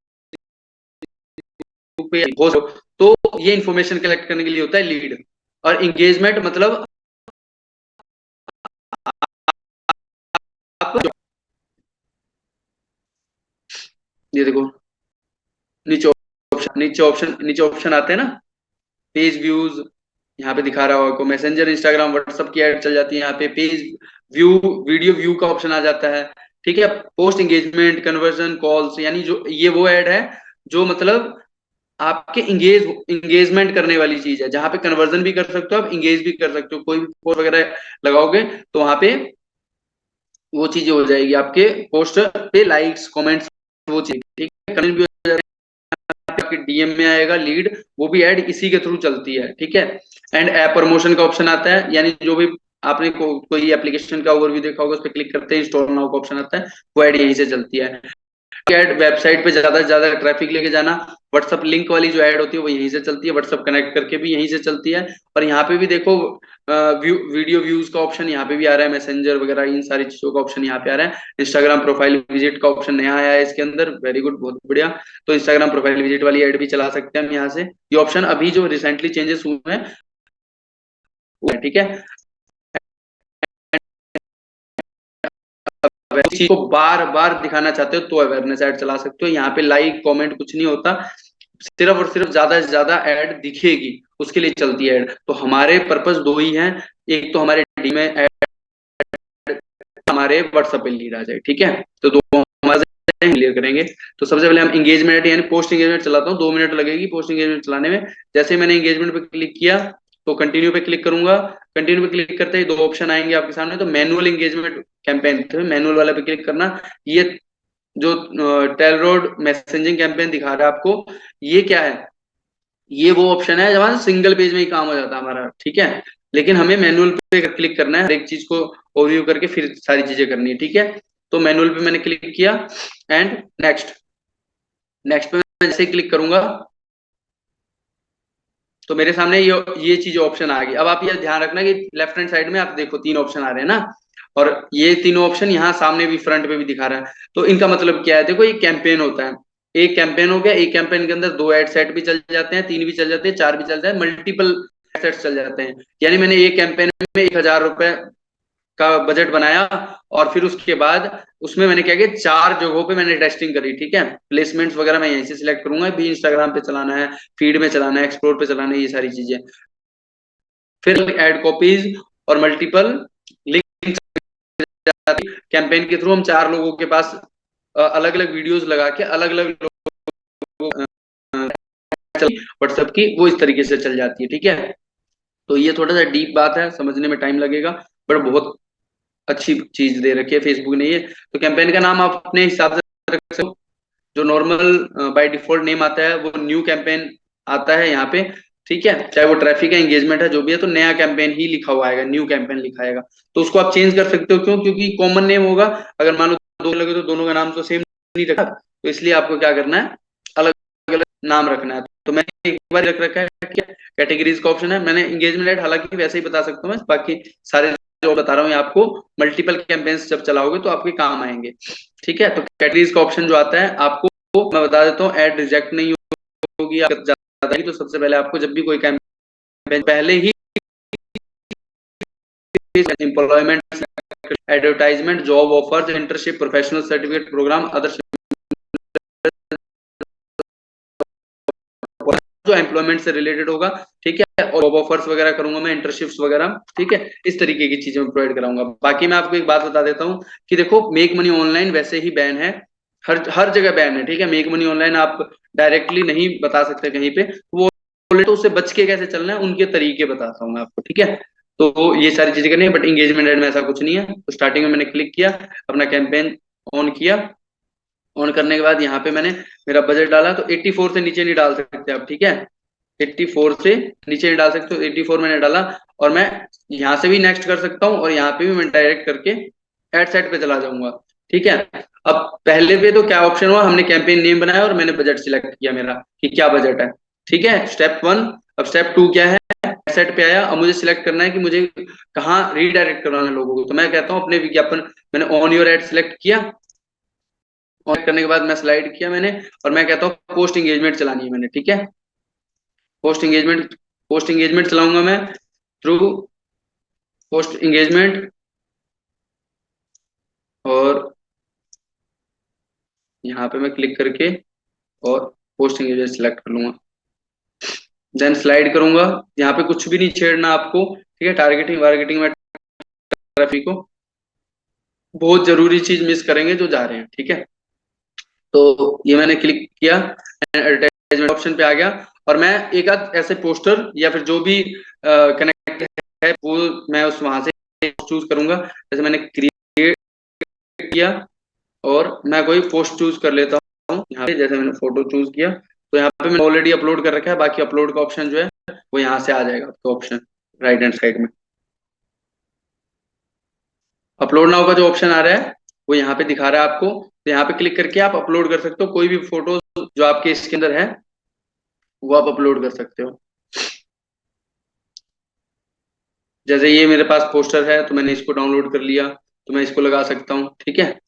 पे हो, तो ये इंफॉर्मेशन कलेक्ट करने के लिए होता है लीड। और एंगेजमेंट मतलब आप, ये देखो नीचे नीचे ऑप्शन आते हैं ना, पेज व्यूज, यहाँ पे दिखा रहा होगा आपको, मैसेंजर, इंस्टाग्राम, व्हाट्सएप की ऐड चल जाती है यहाँ पे, पेज व्यू, वीडियो व्यू का ऑप्शन आ जाता है। ठीक है, पोस्ट एंगेजमेंट, कन्वर्जन, कॉल्स, यानी जो ये वो ऐड है जो मतलब आपके इंगेजमेंट करने वाली चीज है, जहां पे कन्वर्जन भी कर सकते हो आप, इंगेज भी कर सकते हो। कोई भी पोस्ट वगैरह लगाओगे तो वहां पे वो चीजें हो जाएगी, आपके पोस्ट पे लाइक्स कमेंट्स वो चीज, ठीक है, कमेंट भी हो जाएगा, आपके डीएम में आएगा लीड, वो भी ऐड इसी के थ्रू चलती है, ठीक है। एंड ऐप प्रमोशन का ऑप्शन आता है, यानी जो भी आपने कोई एप्लीकेशन का ओवरव्यू देखा होगा, उस पर क्लिक करते ही इंस्टॉल नाउ का ऑप्शन आता है, वो ऐड यहीं से चलती है। ऐड वेबसाइट पे ज्यादा से ज्यादा ट्रैफिक लेके जाना, व्हाट्सअप लिंक वाली जो ऐड होती है वो यहीं से चलती है, व्हाट्सअप कनेक्ट करके भी यहीं से चलती है। और यहाँ पे भी देखो वीडियो व्यूज का ऑप्शन यहाँ पे भी आ रहा है, मैसेंजर वगैरह इन सारी चीजों का ऑप्शन यहाँ पे आ रहा है। इंस्टाग्राम प्रोफाइल विजिट का ऑप्शन नया आया है इसके अंदर, वेरी गुड, बहुत बढ़िया। तो इंस्टाग्राम प्रोफाइल विजिट वाली ऐड भी चला सकते हैं हम यहाँ से, ये ऑप्शन अभी जो रिसेंटली चेंजेस हुए हैं, ठीक है। उस चीज को बार बार दिखाना चाहते हो तो अवेयरनेस ऐड चला सकते हो। यहाँ पे लाइक कमेंट कुछ नहीं होता, सिर्फ और सिर्फ ज्यादा से ज्यादा ऐड दिखेगी, उसके लिए चलती है ऐड। तो हमारे पर्पस दो ही हैं, एक तो हमारे डी में ऐड, हमारे व्हाट्सएप पे लीड आ जाए, ठीक है। तो दो हमारे क्लियर करेंगे। तो सबसे पहले हम एंगेजमेंट यानी पोस्ट एंगेजमेंट चलाता हूँ, 2 मिनट लगेगी पोस्ट एंगेजमेंट चलाने में। जैसे मैंने एंगेजमेंट पे क्लिक किया तो कंटिन्यू पे क्लिक करूंगा, कंटिन्यू पे क्लिक करते ही दो ऑप्शन आएंगे आपके सामने। तो मैनुअल एंगेजमेंट कैंपेन, तो मैनुअल वाला पे क्लिक करना। ये जो टेलरोड मैसेजिंग कैंपेन दिखा रहा है आपको, ये क्या है, ये वो ऑप्शन है जहां सिंगल पेज में ही काम हो जाता है हमारा, ठीक है। लेकिन हमें मैनुअल पे क्लिक करना है, हर एक चीज को ओवरव्यू करके फिर सारी चीजें करनी है, ठीक है। तो मैनुअल पे मैंने क्लिक किया एंड नेक्स्ट, नेक्स्ट पे मैं जैसे क्लिक करूंगा तो मेरे सामने ये चीज ऑप्शन आ गई। अब आप ये ध्यान रखना कि लेफ्ट हैंड साइड में आप देखो 3 ऑप्शन आ रहे हैं ना, और ये तीनों ऑप्शन यहाँ सामने भी फ्रंट पे भी दिखा रहा है। तो इनका मतलब क्या है, देखो ये कैंपेन होता है, एक कैंपेन हो गया, एक कैंपेन के अंदर 2 एड सेट भी चल जाते हैं, 3 भी चल जाते हैं, 4 भी चल जाते हैं, मल्टीपल सेट्स चल जाते हैं। यानी मैंने एक कैंपेन में 1,000 रुपए का बजट बनाया, और फिर उसके बाद उसमें मैंने क्या किया, 4 जगहों पे मैंने टेस्टिंग करी, ठीक है। प्लेसमेंट्स वगैरह मैं यहीं से सिलेक्ट करूंगा, भी इंस्टाग्राम पे चलाना है, फीड में चलाना है, एक्सप्लोर पे चलाना है, ये सारी चीजें। फिर ऐड कॉपीज और मल्टीपल लिंक, कैंपेन के थ्रू हम 4 लोगों के पास अलग अलग वीडियोस लगा के अलग अलग लोगों व्हाट्सएप की वो इस तरीके से चल जाती है, ठीक है। तो ये थोड़ा सा डीप बात है, समझने में टाइम लगेगा, बट बहुत अच्छी चीज दे रखी है फेसबुक ने ये। तो कैंपेन का नाम आप अपने हिसाब से रख सकते हो, जो नॉर्मल बाय डिफॉल्ट नेम आता है वो न्यू कैंपेन आता है यहाँ पे, ठीक है। चाहे वो ट्रैफिक है, एंगेजमेंट है, जो भी है, तो नया कैंपेन ही लिखा हुआ आएगा, न्यू कैंपेन लिखा आएगा। तो उसको आप चेंज कर सकते हो, क्यों, क्योंकि कॉमन नेम होगा। अगर मान लो दो लगे तो दोनों का नाम तो सेम नहीं रखा, तो इसलिए आपको क्या करना है, अलग अलग नाम रखना है। तो मैंने एक बार रख रखा है, कैटेगरीज का ऑप्शन है, मैंने एंगेजमेंट रेट हालांकि वैसे ही बता सकता हूँ मैं, बाकी सारे जो बता रहा हूँ ये आपको मल्टीपल कैंपेन्स जब चलाओगे तो आपके काम आएंगे, ठीक है। तो कैटेगरीज का ऑप्शन जो आता है आपको मैं बता देता हूँ, एड रिजेक्ट नहीं होगी अगर ज्यादा ही। तो सबसे पहले आपको जब भी कोई कैंपेन पहले ही employment, advertisement, job offers, internship, professional certificate program, other जो एम्प्लॉयमेंट से रिलेटेड होगा, ठीक है, और जॉब ऑफर्स वगैरह करूंगा मैं, इंटर्नशिप्स वगैरह, ठीक है, इस तरीके की चीजें मैं प्रोवाइड कराऊंगा। बाकी मैं आपको एक बात बता देता हूँ कि देखो मेक मनी ऑनलाइन वैसे ही बैन है, हर हर जगह बैन है, ठीक है। मेक मनी ऑनलाइन आप डायरेक्टली नहीं बता सकते कहीं पे, वो तो उससे बच के कैसे चलना है उनके तरीके बताता हूँ मैं आपको, ठीक है। तो ये सारी चीजें करनी है, बट इंगेजमेंट एड में ऐसा कुछ नहीं है। तो स्टार्टिंग में मैंने क्लिक किया, अपना कैंपेन ऑन किया, ऑन करने के बाद यहाँ पे मैंने मेरा बजट डाला, तो 84 से नीचे नहीं डाल सकते आप, ठीक है। 84 से नीचे नहीं डाल सकते, तो 84 मैंने डाला, और मैं यहाँ से भी नेक्स्ट कर सकता हूँ, और यहाँ पे भी मैं डायरेक्ट करके एड सेट पे चला जाऊंगा, ठीक है। अब पहले पे तो क्या ऑप्शन हुआ, हमने कैंपेन नेम बनाया और मैंने बजट सिलेक्ट किया मेरा कि क्या बजट है, ठीक है, स्टेप 1। अब स्टेप 2 क्या है, सेट पे आया, अब मुझे सिलेक्ट करना है कि मुझे कहाँ रीडायरेक्ट करवाना है लोगों को। तो मैं कहता हूँ अपने विज्ञापन, मैंने ऑन योर एड सिलेक्ट किया, ऑन करने के बाद मैं स्लाइड किया मैंने, और मैं कहता हूँ पोस्ट एंगेजमेंट चलानी है मैंने, ठीक है। पोस्ट एंगेजमेंट चलाऊंगा मैं थ्रू पोस्ट एंगेजमेंट, और यहाँ पे मैं क्लिक करके और पोस्ट एंगेजमेंट सिलेक्ट कर लूंगा, देन स्लाइड करूंगा। यहाँ पे कुछ भी नहीं छेड़ना आपको, ठीक है। टारगेटिंग वारगेटिंग में ट्रैफिक को बहुत जरूरी चीज मिस करेंगे जो जा रहे हैं, ठीक है। तो ये मैंने क्लिक किया, एंगेजमेंट ऑप्शन पे आ गया और मैं एक आध ऐसे पोस्टर या फिर जो भी कनेक्ट है वो मैं उस वहां से चूज करूंगा। जैसे मैंने क्रिएट किया और मैं कोई पोस्ट चूज कर लेता हूँ यहाँ पे। जैसे मैंने फोटो चूज किया तो यहाँ पे मैंने ऑलरेडी अपलोड कर रखा है, बाकी अपलोड का ऑप्शन जो है वो यहाँ से आ जाएगा आपका ऑप्शन राइट हैंड साइड में। अपलोड नाउ का जो ऑप्शन आ रहा है वो यहाँ पे दिखा रहा है आपको, तो यहाँ पे क्लिक करके आप अपलोड कर सकते हो कोई भी फोटो जो आपके इसके अंदर है वो आप अपलोड कर सकते हो। जैसे ये मेरे पास पोस्टर है तो मैंने इसको डाउनलोड कर लिया तो मैं इसको लगा सकता हूँ, ठीक है।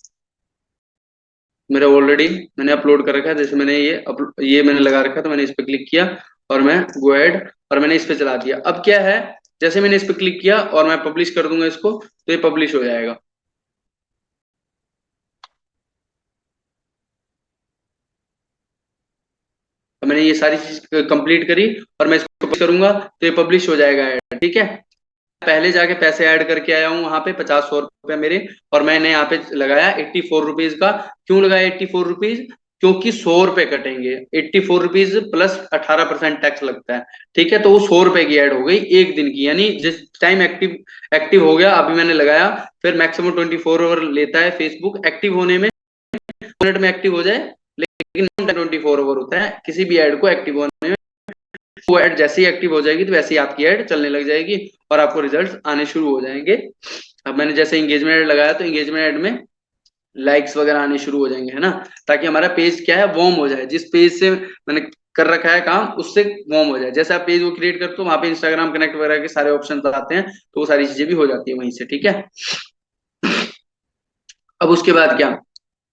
मेरा ऑलरेडी मैंने अपलोड कर रखा है, जैसे मैंने ये मैंने लगा रखा है तो मैंने इस पर क्लिक किया और मैं गो एड और मैंने इस पे चला दिया। अब क्या है, जैसे मैंने इस पे क्लिक किया और मैं पब्लिश कर दूंगा इसको तो ये पब्लिश हो जाएगा। तो मैंने ये सारी चीज कंप्लीट करी और मैं इसको पब्लिश करूंगा तो ये पब्लिश हो जाएगा ऐड, ठीक है। पहले जाके पैसे ऐड करके आया हूँ वहां पे 50-100 रुपए मेरे, और मैंने यहाँ पे लगाया 84 रुपीज का। क्यों लगाया 84 रुपीज? क्योंकि 100 रुपए कटेंगे, 84 रुपीज प्लस 18% टैक्स लगता है, ठीक है। तो वो 100 रुपए की ऐड हो गई एक दिन की, यानी जिस टाइम एक्टिव एक्टिव हो गया अभी मैंने लगाया, फिर मैक्सिमम 24 आवर लेता है फेसबुक एक्टिव होने में, मिनट में एक्टिव हो जाए, लेकिन 24 आवर होता है किसी भी ऐड को एक्टिव होने में। वो ऐड जैसे ही एक्टिव हो जाएगी तो वैसे ही आपकी ऐड चलने लग जाएगी और आपको रिजल्ट्स आने शुरू हो जाएंगे। अब मैंने जैसे एंगेजमेंट ऐड लगाया तो एंगेजमेंट ऐड में लाइक्स वगैरह आने शुरू हो जाएंगे, है ना, ताकि हमारा पेज क्या है वार्म हो जाए, जिस पेज से मैंने कर रखा है काम उससे वार्म हो जाए। जैसे आप पेज वो क्रिएट करते हो वहां पे इंस्टाग्राम कनेक्ट वगैरह के सारे ऑप्शन आते हैं तो वो सारी चीजें भी हो जाती है वहीं से, ठीक है। अब उसके बाद क्या,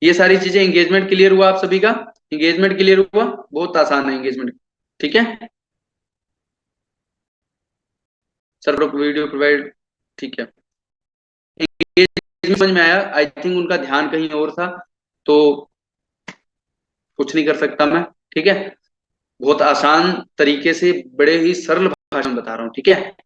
ये सारी चीजें, एंगेजमेंट क्लियर हुआ आप सभी का? एंगेजमेंट क्लियर हुआ, बहुत आसान है एंगेजमेंट, ठीक है। सर वीडियो प्रोवाइड, ठीक है। एंगेजमेंट समझ में आया? आई थिंक उनका ध्यान कहीं और था तो कुछ नहीं कर सकता मैं, ठीक है। बहुत आसान तरीके से बड़े ही सरल भाषा में बता रहा हूँ, ठीक है।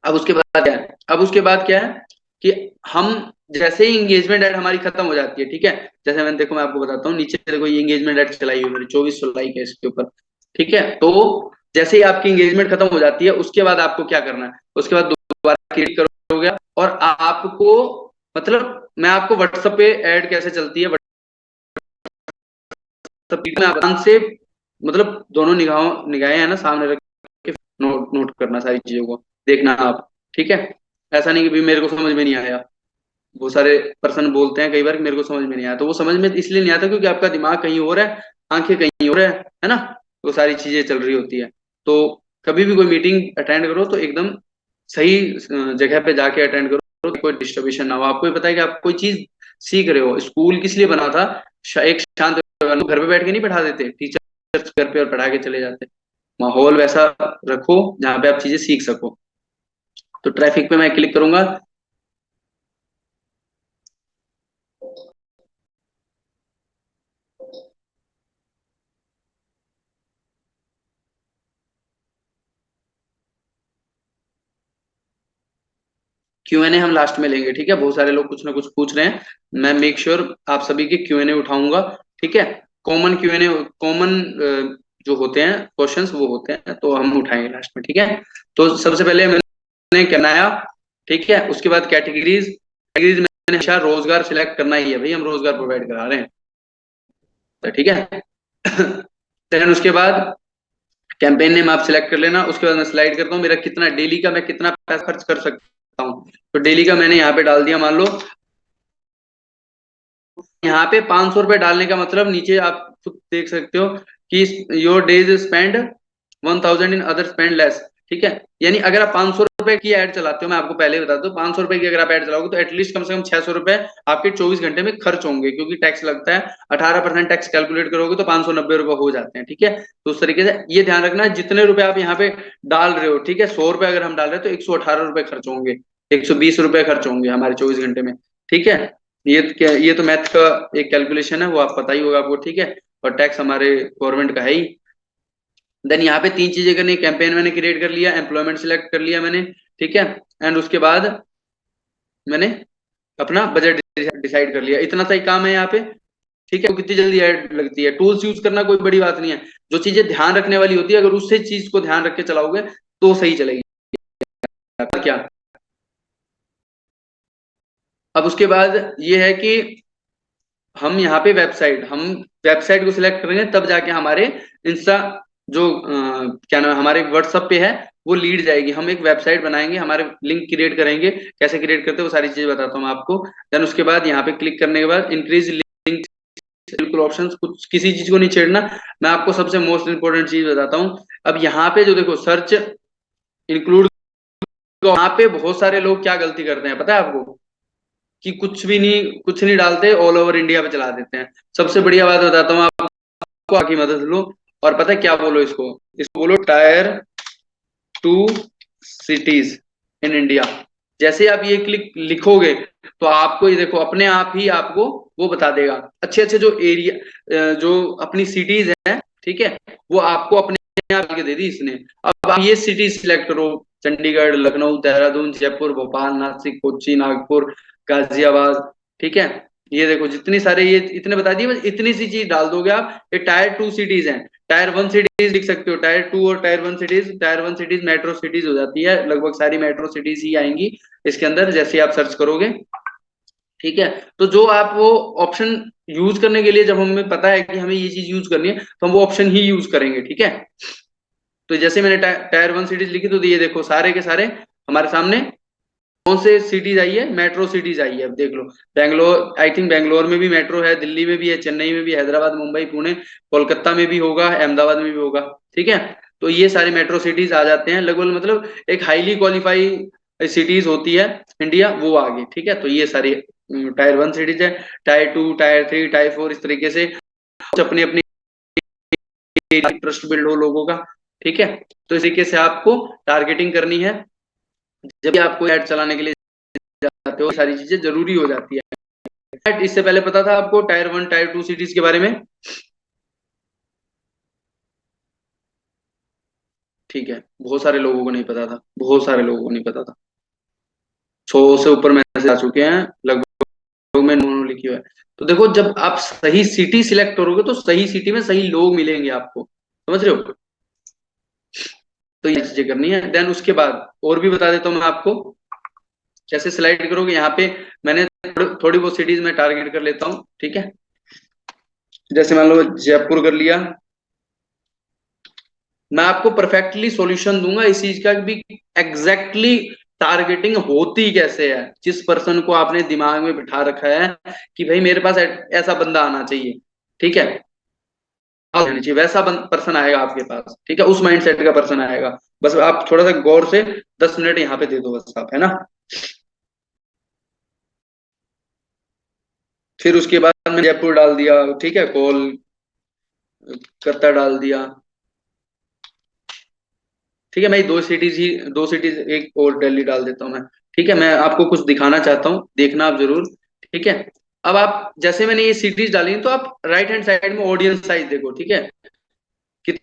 अब उसके बाद क्या है, अब उसके बाद क्या है कि हम जैसे ही इंगेजमेंट एड हमारी खत्म हो जाती है, ठीक है। जैसे मैंने, देखो मैं आपको बताता हूँ, नीचे देखो ये इंगेजमेंट एड चलाई हुई मेरी 2400 लाइक है इसके ऊपर, ठीक है। तो जैसे ही आपकी इंगेजमेंट खत्म हो जाती है उसके बाद आपको क्या करना है, उसके बाद दोबारा क्लिक करोगे और आपको, मतलब मैं आपको व्हाट्सएप पे ऐड कैसे चलती है व्हाट्सएप में आप ध्यान से, मतलब दोनों निगाहें है ना सामने रख के नोट नोट करना सारी चीजों को, देखना आप, ठीक है। ऐसा नहीं कि भी मेरे को समझ में नहीं आया, वो सारे पर्सन बोलते हैं कई बार कि मेरे को समझ में नहीं आया, तो वो समझ में इसलिए नहीं आता क्योंकि आपका दिमाग कहीं और है, आंखें कहीं और है ना, वो सारी चीजें चल रही होती है। तो कभी भी कोई मीटिंग अटेंड करो तो एकदम सही जगह पे जाके अटेंड करो, कोई डिस्टर्बेशन ना हो। आपको भी पता है कि आप कोई चीज सीख रहे हो, स्कूल किस लिए बना था, एक शांत घर पे बैठ के नहीं पढ़ा देते टीचर, घर पे और पढ़ा के चले जाते। माहौल वैसा रखो जहाँ पे आप चीजें सीख सको। तो ट्रैफिक पे मैं क्लिक करूंगा, Q&A हम लास्ट में लेंगे, ठीक है। बहुत सारे लोग कुछ ना कुछ पूछ रहे हैं, मैं मेक श्योर आप सभी के Q&A उठाऊंगा, ठीक है। कॉमन Q&A, कॉमन जो होते हैं क्वेश्चंस वो होते हैं तो हम उठाएंगे लास्ट में, ठीक है। तो सबसे पहले मैंने क्या बनाया, ठीक है। उसके बाद कैटेगरीज, कैटेगरीज मैंने हमेशा रोजगार सिलेक्ट करना ही है भाई, हम रोजगार प्रोवाइड करा रहे हैं, तो ठीक है। देन उसके बाद कैंपेन नेम आप सिलेक्ट कर लेना। उसके बाद मैं स्लाइड करता हूँ मेरा कितना डेली का, मैं कितना पैसा खर्च कर सकता हूँ, तो डेली का मैंने यहाँ पे डाल दिया, मान लो यहाँ पे 500 रुपए डालने का मतलब नीचे आप खुद देख सकते हो कि your days spend 1000 in other spend less, ठीक है। यानी अगर आप 500 रुपए की ऐड चलाते हो, मैं आपको पहले ही बता दूं 500 रुपए की अगर आप ऐड चलाओगे तो एटलीस्ट कम से कम 600 रुपए आपके 24 घंटे में खर्च होंगे, क्योंकि टैक्स लगता है 18% टैक्स कैलकुलेट करोगे तो 590 रुपए हो जाते हैं, ठीक है। तो उस तरीके से ये ध्यान रखना जितने रुपए आप यहाँ पे डाल रहे हो, ठीक है, 100 रुपए अगर हम डाल रहे हैं तो 118 रुपए खर्च होंगे, 120 रुपए खर्च होंगे हमारे 24 घंटे में, ठीक है। ये तो मैथ का एक कैलकुलेशन है, वो आप पता ही होगा आपको, ठीक है। और टैक्स हमारे गवर्नमेंट का है ही। देन यहाँ पे तीन चीजें करनी, कैंपेन मैंने क्रिएट कर लिया, एम्प्लॉयमेंट सिलेक्ट कर लिया मैंने, ठीक है। एंड उसके बाद मैंने अपना बजट डिसाइड कर लिया, इतना सा ही काम है यहाँ पे। ठीक है, वो कितनी जल्दी ऐड लगती है। टूल्स यूज करना कोई बड़ी बात नहीं है, जो चीजें ध्यान रखने वाली होती है अगर उससे चीज को ध्यान रख के चलाओगे तो सही चलेगी। क्या अब उसके बाद ये है कि हम यहाँ पे हम वेबसाइट को सिलेक्ट करेंगे तब जाके हमारे इंस्टा जो क्या नाम है, हमारे व्हाट्सएप पे है वो लीड जाएगी। हम एक वेबसाइट बनाएंगे, हमारे लिंक क्रिएट करेंगे, कैसे क्रिएट करते हैं वो सारी चीजें बताता हूँ मैं आपको। देन उसके बाद यहाँ पे क्लिक करने के बाद इंक्रीज लिंक, बिल्कुल ऑप्शन कुछ किसी चीज को नहीं छेड़ना। मैं आपको सबसे मोस्ट इंपोर्टेंट चीज बताता हूँ। अब यहाँ पे जो देखो सर्च इंक्लूड, यहाँ पे बहुत सारे लोग क्या गलती करते हैं पता है आपको, कि कुछ नहीं डालते, ऑल ओवर इंडिया पे चला देते हैं। सबसे बढ़िया बात बताता हूँ आपको, आकी मदद लो और पता है क्या बोलो, इसको इसको बोलो टायर 2 सिटीज इन इंडिया। जैसे आप ये क्लिक लिखोगे तो आपको ये देखो अपने आप ही आपको वो बता देगा अच्छे अच्छे जो एरिया, जो अपनी सिटीज हैं, ठीक है, वो आपको अपने आप के दे दी इसने। अब आप ये सिटी सिलेक्ट करो, चंडीगढ़, लखनऊ, देहरादून, जयपुर, भोपाल, नासिक, कोच्चि, नागपुर, गाजियाबाद, ठीक है। ये देखो जितनी सारे ये इतने बता दिए, बस इतनी सी चीज डाल दोगे आप। ये टायर 2 सिटीज हैं, टायर 1 सिटीज लिख सकते हो, टायर 2 और tyre 1 cities. Tyre 1 cities metro cities हो जाती है, लगभग सारी मेट्रो सिटीज ही आएंगी इसके अंदर जैसे आप सर्च करोगे, ठीक है। तो जो आप वो ऑप्शन यूज करने के लिए, जब हमें पता है कि हमें ये चीज यूज करनी है तो हम वो ऑप्शन ही यूज करेंगे, ठीक है। तो जैसे मैंने टायर 1 सिटीज लिखी तो ये देखो सारे के सारे हमारे सामने कौन से सिटीज आई है, मेट्रो सिटीज आई है। अब देख लो, बैंगलोर, आई थिंक बैंगलोर में भी मेट्रो है, दिल्ली में भी है, चेन्नई में भी, हैदराबाद, मुंबई, पुणे, कोलकाता में भी होगा, अहमदाबाद में भी होगा, ठीक है। तो ये सारे मेट्रो सिटीज आ जाते हैं लगभग, मतलब एक हाईली क्वालिफाई सिटीज होती है इंडिया, वो आ गई, ठीक है। तो ये सारी टायर 1 सिटीज है। टायर 2, टायर 3, टायर 4, इस तरीके से अपनी अपनी ट्रस्ट बिल्ड हो लोगों का, ठीक है। तो इस तरीके से आपको टारगेटिंग करनी है जब भी आपको ऐड चलाने के लिए जाते हो, सारी चीजें जरूरी हो जाती है। इससे पहले पता था आपको टायर 1 टायर 2 सिटीज के बारे में? ठीक है, बहुत सारे लोगों को नहीं पता था, बहुत सारे लोगों को नहीं पता था। 100 से ऊपर मैसेज आ चुके हैं लगभग, में नो लिखी हुआ है। तो देखो जब आप सही सिटी सिलेक्ट करोगे तो सही सिटी में सही लोग मिलेंगे आपको, समझ रहे हो। तो ये चीजें करनी है। देन उसके बाद और भी बता देता हूँ मैं आपको, कैसे स्लाइड करोगे। यहाँ पे मैंने थोड़ी बहुत सिटीज में टारगेट कर लेता हूँ, ठीक है। जैसे मान लो जयपुर कर लिया, मैं आपको परफेक्टली सॉल्यूशन दूंगा इस चीज का भी, एग्जैक्टली टारगेटिंग होती कैसे है। जिस पर्सन को आपने दिमाग में बिठा रखा है कि भाई मेरे पास ऐसा बंदा आना चाहिए, ठीक है, चाहिए वैसा पर्सन आएगा आपके पास, ठीक है, उस माइंडसेट का पर्सन आएगा। बस आप थोड़ा सा गौर से 10 मिनट यहाँ पे दे दो बस आप, है ना। फिर उसके बाद मैंने जयपुर डाल दिया, ठीक है, कोलकाता डाल दिया, ठीक है। मैं दो सिटीज एक और दिल्ली डाल देता हूँ मैं, ठीक है। मैं आपको कुछ दिखाना चाहता हूँ, देखना आप जरूर, ठीक है। अब आप जैसे मैंने ये सिटीज डाली तो आप राइट हैंड साइड में ऑडियंस साइज देखो, ठीक है, कितना,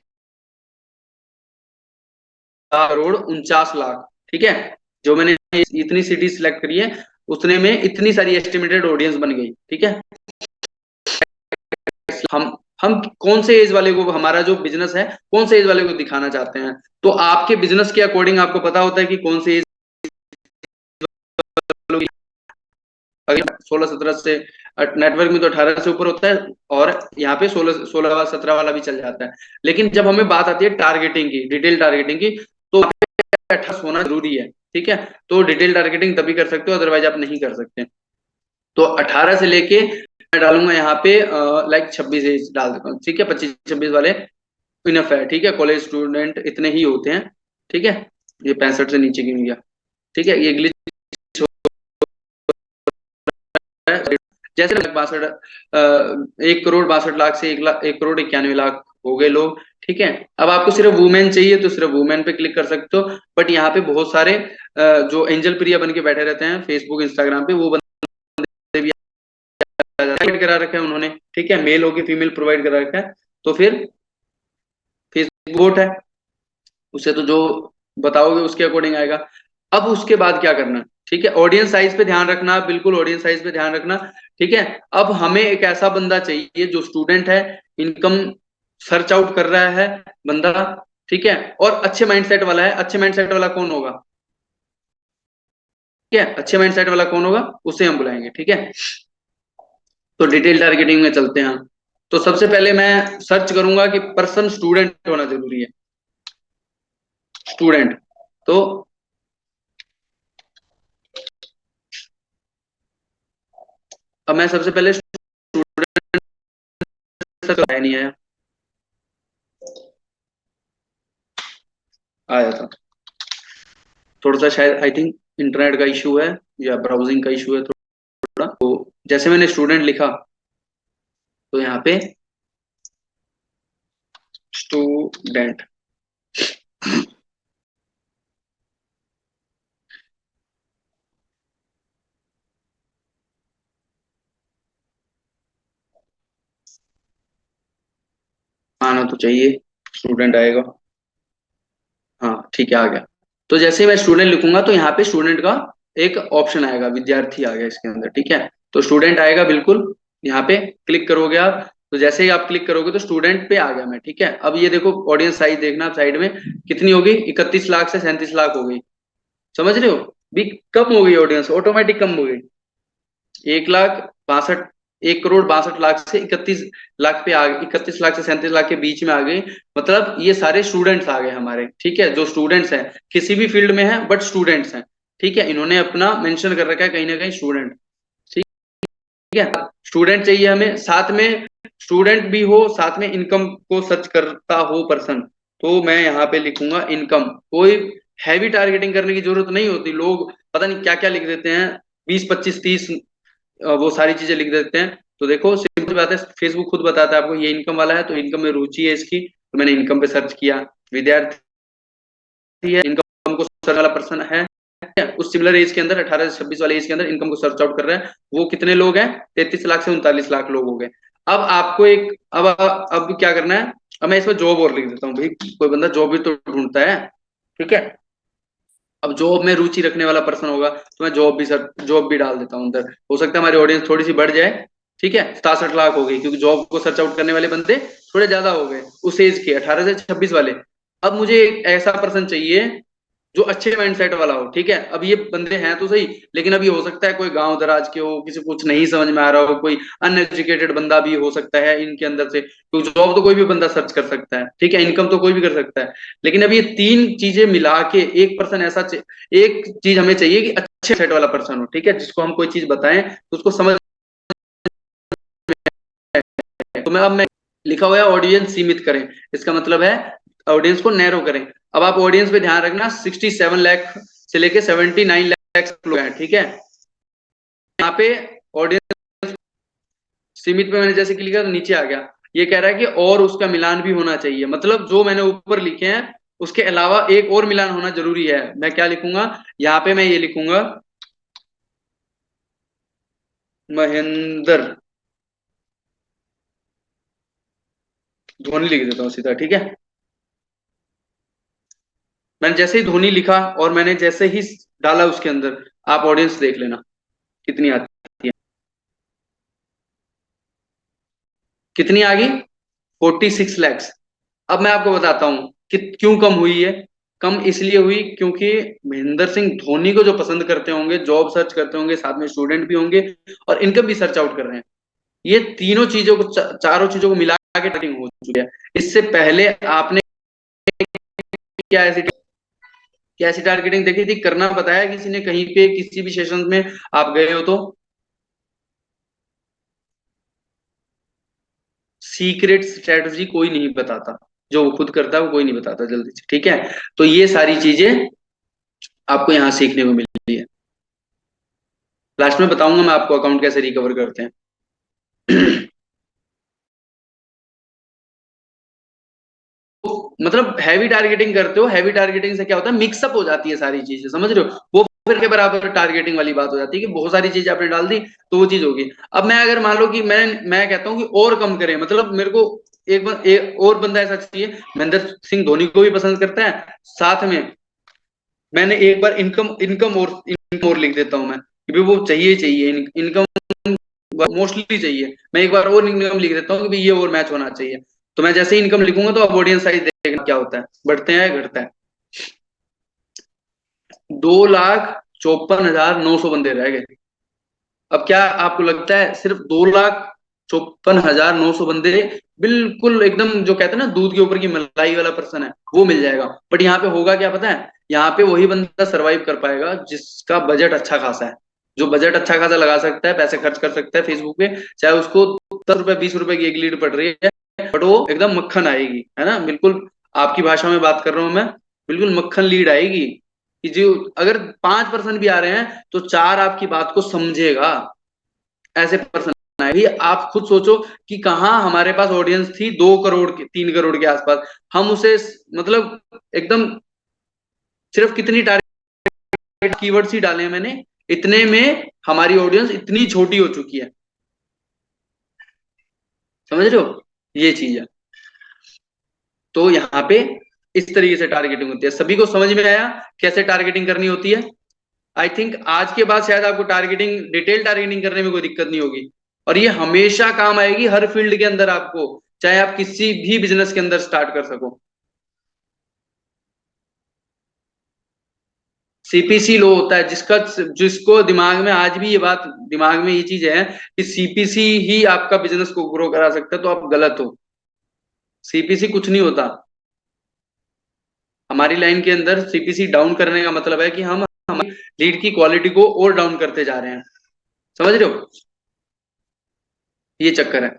4,49,00,000, ठीक है। जो मैंने इतनी सिटीज सिलेक्ट करी है उतने में इतनी सारी एस्टिमेटेड ऑडियंस बन गई, ठीक है। हम कौन से एज वाले को, हमारा जो बिजनेस है कौन से एज वाले को दिखाना चाहते हैं, तो आपके बिजनेस के अकॉर्डिंग आपको पता होता है कि कौन से एज, अगर 16-17 से, नेटवर्क में तो 18 से ऊपर होता है, और यहाँ पे 16-17 वाला भी चल जाता है। लेकिन जब हमें बात आती है टारगेटिंग की, डिटेल टारगेटिंग की, तो 18 होना जरूरी है, ठीक है। तो डिटेल टारगेटिंग तभी कर सकते हो, अदरवाइज आप नहीं कर सकते। तो 18 से लेके मैं डालूंगा यहाँ पे लाइक 26 एज डाल देता हूँ, ठीक है। 25-26 वाले इनफ है, ठीक है। कॉलेज स्टूडेंट इतने ही होते हैं, ठीक है। ये 65 से नीचे की नहीं गया, ठीक है। ये ग्लिच है। जैसे 1,62,00,000 से 1,91,00,000 हो गए लोग, ठीक है। अब आपको सिर्फ वुमेन चाहिए तो सिर्फ वुमेन पे क्लिक कर सकते हो, बट यहाँ पे बहुत सारे जो एंजल प्रिया बन के बैठे रहते हैं फेसबुक इंस्टाग्राम पे, वो बंदे भी प्रोवाइड करा रखा है उन्होंने, ठीक है। मेल होके फीमेल प्रोवाइड करा रखा है, तो फिर फेसबुक वोट है, उसे तो जो बताओगे उसके अकॉर्डिंग आएगा। अब उसके बाद क्या करना है, ठीक है, ऑडियंस साइज पे ध्यान रखना, बिल्कुल ऑडियंस साइज पे ध्यान रखना। ठीक है, अब हमें एक ऐसा बंदा चाहिए जो स्टूडेंट है, इनकम सर्च आउट कर रहा है बंदा, ठीक है, और अच्छे माइंडसेट वाला है। अच्छे माइंडसेट वाला कौन होगा? ठीक है, अच्छे माइंडसेट वाला कौन होगा, उसे हम बुलाएंगे। ठीक है, तो डिटेल टारगेटिंग में चलते हैं हम। तो सबसे पहले मैं सर्च करूंगा कि पर्सन स्टूडेंट होना जरूरी है, स्टूडेंट। तो अब मैं सबसे पहले स्टूडेंट सर्च नहीं आया, आया था। थोड़ा सा शायद आई थिंक इंटरनेट का इशू है या ब्राउजिंग का इशू है थोड़ा। तो जैसे मैंने स्टूडेंट लिखा तो यहाँ पे स्टूडेंट, आना तो चाहिए, स्टूडेंट आएगा। हाँ ठीक है, आ गया। तो जैसे ही मैं स्टूडेंट लिखूंगा तो यहाँ पे स्टूडेंट का एक ऑप्शन आएगा, विद्यार्थी आ गया इसके अंदर। ठीक है, तो स्टूडेंट आएगा बिल्कुल, यहाँ पे क्लिक करोगे आप। तो जैसे ही आप क्लिक करोगे तो स्टूडेंट पे आ गया मैं। ठीक है, अब ये देखो ऑडियंस साइज देखना आप साइड में कितनी होगी, 31 लाख से 37 लाख हो गई। समझ रहे हो, भी कम हो गई ऑडियंस, ऑटोमेटिक कम हो गई। 1,62,, 1,62,00,000 से 31 लाख पे आ गई, 31 लाख से 37 लाख के बीच में आ गई। मतलब ये सारे स्टूडेंट्स आ गए हमारे। ठीक है, जो स्टूडेंट्स हैं, किसी भी फील्ड में है बट स्टूडेंट्स हैं। ठीक है, इन्होंने अपना मेंशन कर रखा है कहीं ना कहीं स्टूडेंट। ठीक है, स्टूडेंट चाहिए हमें, साथ में स्टूडेंट भी हो, साथ में इनकम को सर्च करता हो पर्सन। तो मैं यहाँ पे लिखूंगा इनकम। कोई हैवी टारगेटिंग करने की जरूरत नहीं होती, लोग पता नहीं क्या क्या लिख देते हैं, 20, 25, 30 वो सारी चीजें लिख देते हैं। तो देखो सिंपल बात है, फेसबुक खुद बताता है आपको ये इनकम वाला है, तो इनकम में रुचि है इसकी, तो मैंने इनकम पे सर्च किया। विद्यार्थी है, इनकम को सर्च वाला पर्सन है, उस सिमिलर एज के अंदर 18 से 26 वाले एज के अंदर इनकम को सर्च आउट कर रहा है। वो कितने लोग हैं, 33 लाख से 39 लाख लोग हो गए। अब आपको एक, अब क्या करना है, अब मैं इसमें जॉब और लिख देता हूँ भाई, कोई बंदा जॉब भी तो ढूंढता है। ठीक है, अब जॉब में रुचि रखने वाला पर्सन होगा तो मैं जॉब भी डाल देता हूँ अंदर। हो सकता है हमारी ऑडियंस थोड़ी सी बढ़ जाए। ठीक है, 67 लाख हो गई क्योंकि जॉब को सर्च आउट करने वाले बंदे थोड़े ज्यादा हो गए उस एज के, 18 से 26 वाले। अब मुझे एक ऐसा पर्सन चाहिए जो अच्छे माइंडसेट वाला हो। ठीक है, अब ये बंदे हैं तो सही, लेकिन अब ये हो सकता है कोई गांव दराज के हो, किसी को कुछ नहीं समझ में आ रहा हो, कोई अनएजुकेटेड बंदा भी हो सकता है इनके अंदर से। तो जॉब तो कोई भी बंदा सर्च कर सकता है, ठीक है, इनकम तो कोई भी कर सकता है। लेकिन अब ये तीन चीजें मिला के एक पर्सन ऐसा, एक चीज हमें चाहिए कि अच्छे सेट वाला पर्सन हो। ठीक है, जिसको हम कोई चीज बताएं तो उसको समझ। तो मैं लिखा हुआ है ऑडियंस सीमित करें, इसका मतलब है ऑडियंस को नैरो करें। अब आप ऑडियंस पे ध्यान रखना, 67 लाख से लेके 79 लाख लोग हैं। ठीक है, यहाँ पे ऑडियंस सीमित पे मैंने जैसे क्लिक किया तो नीचे आ गया। ये कह रहा है कि और उसका मिलान भी होना चाहिए, मतलब जो मैंने ऊपर लिखे हैं उसके अलावा एक और मिलान होना जरूरी है। मैं क्या लिखूंगा, यहाँ पे मैं ये लिखूंगा महेंद्र धोनी लिख देता हूँ सीधा। ठीक है, मैंने जैसे ही धोनी लिखा और मैंने जैसे ही डाला उसके अंदर, आप ऑडियंस देख लेना कितनी आती है, कितनी आ गई, 46 लैक्स। अब मैं आपको बताता हूं कि क्यों कम हुई है। कम इसलिए हुई क्योंकि महेंद्र सिंह धोनी को जो पसंद करते होंगे, जॉब सर्च करते होंगे, साथ में स्टूडेंट भी होंगे और इनकम भी सर्च आउट कर रहे हैं। ये तीनों चीजों को, चारों चीजों को मिला के ट्रेडिंग हो चुकी है। इससे पहले आपने क्या ऐसी, क्या ऐसी टारगेटिंग देखी थी, करना बताया किसी ने कहीं पे, किसी भी सेशन में आप गए हो तो? सीक्रेट स्ट्रेटजी कोई नहीं बताता, जो वो खुद करता है वो कोई नहीं बताता जल्दी से। ठीक है, तो ये सारी चीजें आपको यहाँ सीखने को मिली है। लास्ट में बताऊंगा मैं आपको अकाउंट कैसे रिकवर करते हैं। मतलब हैवी टारगेटिंग करते हो, हैवी टारगेटिंग से क्या होता है, मिक्सअप हो जाती है सारी चीजें, समझ रहे हो, वो फिर के बराबर टारगेटिंग वाली बात हो जाती है कि बहुत सारी चीजें आपने डाल दी तो वो चीज होगी। अब मैं अगर मान लो कि मैं कहता हूँ कि और कम करें, मतलब मेरे को एक और बंदा ऐसा चाहिए, महेंद्र सिंह धोनी को भी पसंद करता है, साथ में मैंने एक बार इनकम इनकम और इनकम और लिख देता हूँ मैं कि भाई वो चाहिए चाहिए इनकम मोस्टली चाहिए। मैं एक बार और इनकम लिख देता हूँ कि भाई ये और मैच होना चाहिए। तो मैं जैसे ही इनकम लिखूंगा तो अब ऑडियंस साइज देखना क्या होता है, बढ़ते हैं या घटता है। 2,54,900 बंदे रह गए। अब क्या आपको लगता है सिर्फ 2,54,900 बंदे बिल्कुल एकदम जो कहते हैं ना दूध के ऊपर की मलाई वाला पर्सन है वो मिल जाएगा? बट यहाँ पे होगा क्या पता है, यहाँ पे वही बंदा सरवाइव कर पाएगा जिसका बजट अच्छा खासा है, जो बजट अच्छा खासा लगा सकता है, पैसे खर्च कर सकता है फेसबुक पे, चाहे उसको 10 रुपए 20 रुपए की एक लीड पड़ रही है, बट वो एकदम मक्खन आएगी, है ना, बिल्कुल आपकी भाषा में बात कर रहा हूं मैं, बिल्कुल मक्खन लीड आएगी कि जो अगर 5% भी आ रहे हैं तो चार आपकी बात को समझेगा, ऐसे पर्सन है भी। आप खुद सोचो कि कहाँ हमारे पास ऑडियंस थी 2 करोड़ के 3 करोड़ के आसपास, हम उसे मतलब एकदम सिर्फ कितनी टारगेट कीवर्ड्स ही डाले हैं मैंने, इतने में हमारी ऑडियंस इतनी छोटी हो चुकी है। समझ रहे हो, ये चीज है। तो यहाँ पे इस तरीके से टारगेटिंग होती है। सभी को समझ में आया कैसे टारगेटिंग करनी होती है? आई थिंक आज के बाद शायद आपको टारगेटिंग डिटेल टारगेटिंग करने में कोई दिक्कत नहीं होगी, और ये हमेशा काम आएगी हर फील्ड के अंदर आपको, चाहे आप किसी भी बिजनेस के अंदर स्टार्ट कर सको। सीपीसी लो होता है जिसका, जिसको दिमाग में आज भी ये बात दिमाग में ये चीज है कि सीपीसी ही आपका बिजनेस को ग्रो करा सकता है, तो आप गलत हो। सीपीसी कुछ नहीं होता। हमारी लाइन के अंदर सीपीसी डाउन करने का मतलब है कि हम हमारी लीड की क्वालिटी को और डाउन करते जा रहे हैं। समझ रहे हो, ये चक्कर है।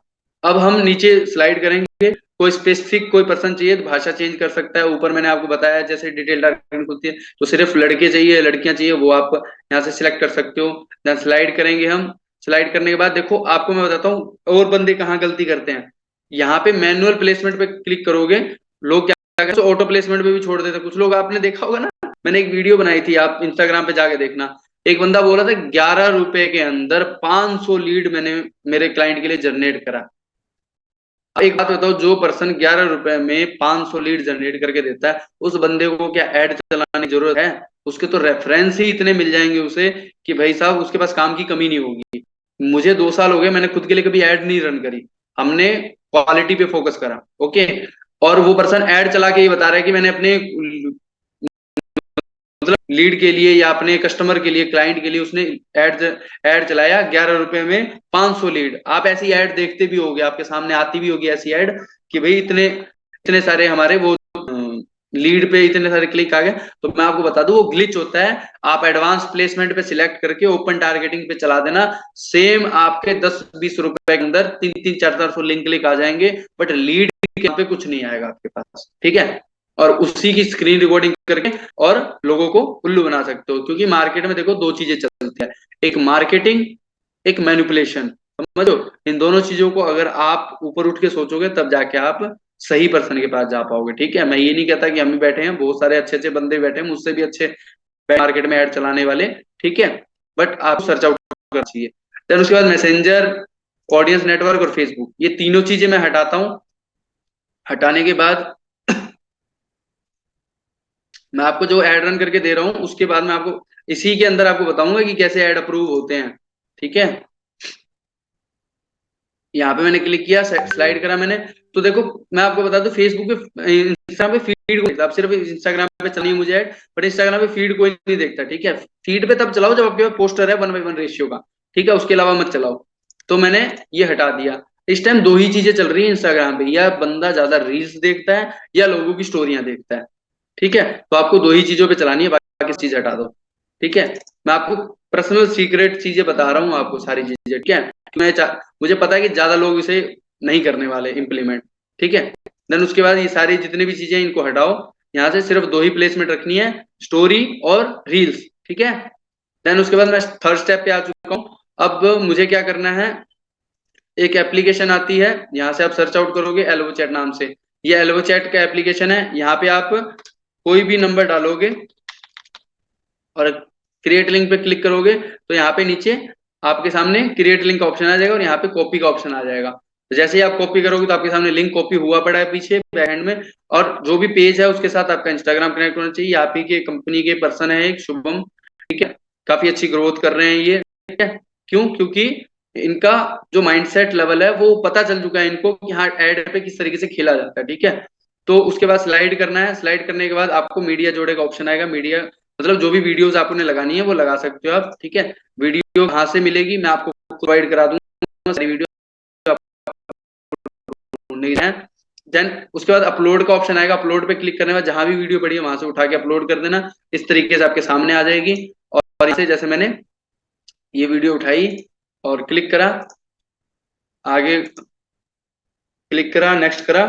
अब हम नीचे स्लाइड करेंगे। कोई स्पेसिफिक कोई पर्सन चाहिए तो भाषा चेंज कर सकता है। ऊपर मैंने आपको बताया जैसे डिटेल टारगेटिंग खुलती है तो सिर्फ लड़के चाहिए लड़कियां चाहिए वो आप यहाँ से सिलेक्ट कर सकते हो। देन स्लाइड करेंगे हम। स्लाइड करने के बाद देखो आपको मैं बताता हूँ और बंदे कहाँ गलती करते हैं। यहाँ पे मैनुअल प्लेसमेंट पे क्लिक करोगे, लोग क्या करते हैं ऑटो प्लेसमेंट पे भी छोड़ देते हैं। कुछ लोग आपने देखा होगा ना, मैंने एक वीडियो बनाई थी, आप इंस्टाग्राम पे जाके देखना। एक बंदा बोला था 11 रुपए के अंदर 500 लीड मैंने मेरे क्लाइंट के लिए जनरेट करा। एक बात बताओ, जो पर्सन 11 रुपए में 500 लीड जनरेट करके देता है उस बंदे को क्या ऐड चलाने की जरूरत है? उसके तो रेफरेंस ही इतने मिल जाएंगे उसे कि भाई साहब उसके पास काम की कमी नहीं होगी। मुझे 2 साल हो गए, मैंने खुद के लिए कभी ऐड नहीं रन करी। हमने क्वालिटी पे फोकस करा। ओके। और वो पर्सन ऐड चला के ये बता रहा है कि मैंने अपने मतलब लीड के लिए या अपने कस्टमर के लिए क्लाइंट के लिए उसने ऐड ऐड चलाया 11 रुपए में 500 लीड। आप ऐसी ऐड देखते भी होगे, आपके सामने आती भी होगी ऐसी ऐड कि भाई इतने इतने सारे हमारे वो लीड पे इतने सारे क्लिक आ गए। तो मैं आपको बता दूं वो ग्लिच होता है। आप एडवांस प्लेसमेंट पे सिलेक्ट करके ओपन टारगेटिंग पे चला देना, सेम आपके 10-20 रुपए के अंदर 300-400 लिंक क्लिक आ जाएंगे, बट लीड पे कुछ नहीं आएगा आपके पास। ठीक है। और उसी की स्क्रीन रिकॉर्डिंग करके और लोगों को उल्लू बना सकते हो, क्योंकि मार्केट में देखो 2 चीजें चलती है, एक मार्केटिंग एक मैनिपुलेशन। समझो, इन दोनों चीजों को अगर आप ऊपर उठ के सोचोगे तब जाके आप सही पर्सन के पास जा पाओगे। ठीक है, मैं ये नहीं कहता कि हम ही बैठे हैं, बहुत सारे अच्छे अच्छे बंदे बैठे हैं मुझसे भी अच्छे मार्केट में ऐड चलाने वाले। ठीक है, बट आप सर्च आउट करना चाहिए। देन उसके बाद मैसेंजर, ऑडियंस नेटवर्क और फेसबुक, ये तीनों चीजें मैं हटाता हूं। हटाने के बाद मैं आपको जो ऐड रन करके दे रहा हूं उसके बाद मैं आपको इसी के अंदर आपको बताऊंगा कि कैसे ऐड अप्रूव होते हैं। ठीक है, यहाँ पे मैंने क्लिक किया, स्लाइड करा मैंने। तो देखो मैं आपको बता दूं फेसबुक पे इंस्टाग्राम पे फीड को आप सिर्फ इंस्टाग्राम पे चलिए मुझे ऐड, बट इंस्टाग्राम पे फीड कोई नहीं देखता। ठीक है, फीड पे तब चलाओ जब आपके पास पोस्टर है 1:1 रेशियो का। ठीक है, उसके अलावा मत चलाओ। तो मैंने ये हटा दिया। इस टाइम 2 ही चीजें चल रही है इंस्टाग्राम पे, या बंदा ज्यादा रील्स देखता है या लोगों की स्टोरियां देखता है। ठीक है, तो आपको 2 ही चीजों पे चलानी है, बाकी चीज हटा दो। ठीक है, मैं आपको पर्सनल सीक्रेट चीजें बता रहा हूँ आपको सारी चीजें। ठीक है, मैं मुझे पता है कि ज्यादा लोग इसे नहीं करने वाले इम्प्लीमेंट। ठीक है, देन उसके बाद ये सारी जितनी भी चीजें इनको हटाओ। यहाँ से सिर्फ 2 ही प्लेसमेंट रखनी है, स्टोरी और रील्स। ठीक है, देन उसके बाद मैं थर्ड स्टेप पे आ चुका हूँ। अब मुझे क्या करना है, एक एप्लीकेशन आती है, यहाँ से आप सर्च आउट करोगे एल्वो चैट नाम से। ये एल्वो चैट का एप्लीकेशन है। यहाँ पे आप कोई भी नंबर डालोगे और क्रिएट लिंक पे क्लिक करोगे तो यहाँ पे नीचे आपके सामने क्रिएट लिंक का ऑप्शन आ जाएगा और यहाँ पे कॉपी का ऑप्शन आ जाएगा। तो जैसे ही आप कॉपी करोगे तो आपके सामने लिंक कॉपी हुआ पड़ा है पीछे बैक एंड में, और जो भी पेज है उसके साथ आपका इंस्टाग्राम कनेक्ट होना चाहिए। आप ही के कंपनी के पर्सन है एक शुभम। ठीक है, काफी अच्छी ग्रोथ कर रहे हैं ये, ठीक है। क्यों? क्योंकि इनका जो माइंडसेट लेवल है वो पता चल चुका है इनको कि हाँ एड पे किस तरीके से खेला जाता है, ठीक है। तो उसके बाद स्लाइड करना है, स्लाइड करने के बाद आपको मीडिया जोड़े का ऑप्शन आएगा। मीडिया मतलब जो भी वीडियोस आपने लगानी है वो लगा सकते हो आप, ठीक है। वीडियो कहाँ से मिलेगी मैं आपको प्रोवाइड करा दूंगा, सारी वीडियो ढूंढनी है। देन उसके बाद अपलोड का ऑप्शन आएगा, अपलोड पे क्लिक करने के बाद जहां भी वीडियो पड़ी है वहां से उठा के अपलोड कर देना। इस तरीके से आपके सामने आ जाएगी। और इसे जैसे मैंने ये वीडियो उठाई और क्लिक करा, आगे क्लिक करा, नेक्स्ट करा,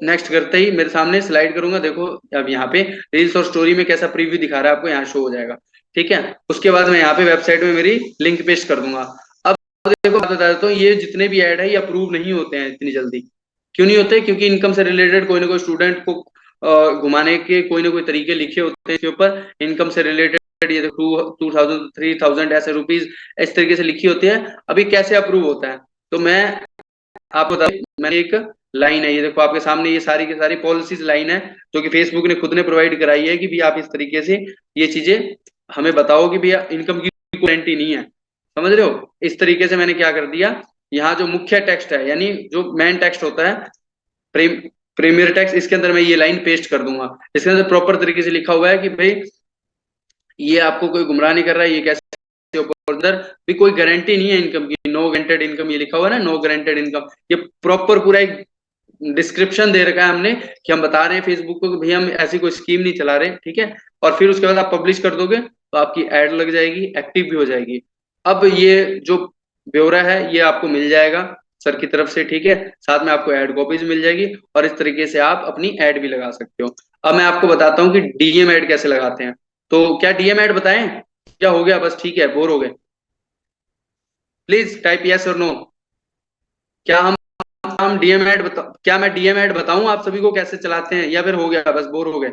नेक्स्ट करते ही मेरे सामने स्लाइड करूंगा, देखो अब यहाँ पे रील्स और स्टोरी में कैसा प्रीव्यू दिखा रहा है आपको, यहाँ शो हो जाएगा, ठीक है। उसके बाद मैं यहाँ पे वेबसाइट में मेरी लिंक पेस्ट कर दूंगा। अब देखो बात बता देता हूँ, ये जितने भी ऐड है ये अप्रूव नहीं होते हैं इतनी जल्दी। क्यों नहीं होते? क्योंकि इनकम से रिलेटेड कोई ना कोई स्टूडेंट को घुमाने के कोई ना कोई तरीके लिखे होते हैं इसके ऊपर, इनकम से रिलेटेड ये 2,000 3,000 ऐसे रुपीज इस तरीके से लिखी होती है। अभी कैसे अप्रूव होता है? तो मैं आपको बता, मैंने एक लाइन है, ये देखो आपके सामने, ये सारी की सारी पॉलिसीज लाइन है जो कि फेसबुक ने खुद ने प्रोवाइड कराई है कि भी आप इस तरीके से ये चीजें हमें बताओ कि भैया इनकम की गारंटी नहीं है, समझ रहे हो। इस तरीके से मैंने क्या कर दिया, यहाँ जो मुख्य टेक्स्ट है यानी जो मेन टेक्स्ट होता है, प्रीमियर टेक्स्ट, इसके अंदर मैं ये लाइन पेस्ट कर दूंगा। इसके अंदर प्रॉपर तरीके से लिखा हुआ है कि भाई ये आपको कोई गुमराह नहीं कर रहा है, ये कैसे अंदर भी कोई गारंटी नहीं है इनकम की, नो गारंटेड इनकम, ये लिखा हुआ है ना, नो गारंटेड इनकम। ये प्रॉपर पूरा एक डिस्क्रिप्शन दे रखा है हमने कि हम बता रहे हैं फेसबुक को कि भैया हम ऐसी कोई स्कीम नहीं चला रहे, ठीक है। और फिर उसके बाद आप पब्लिश कर दोगे तो आपकी एड लग जाएगी, एक्टिव भी हो जाएगी। अब ये जो ब्यौरा है ये आपको मिल जाएगा सर की तरफ से, ठीक है। साथ में आपको एड कॉपीज मिल जाएगी और इस तरीके से आप अपनी एड भी लगा सकते हो। अब मैं आपको बताता हूँ कि डीएम एड कैसे लगाते हैं। तो क्या डीएम एड बताएं? क्या हो गया? बस ठीक है, बोर हो गए? प्लीज टाइप यस और नो। क्या हम डीएम एड बता, क्या मैं डीएम एड बताऊं आप सभी को कैसे चलाते हैं, या फिर हो गया बस बोर हो गए?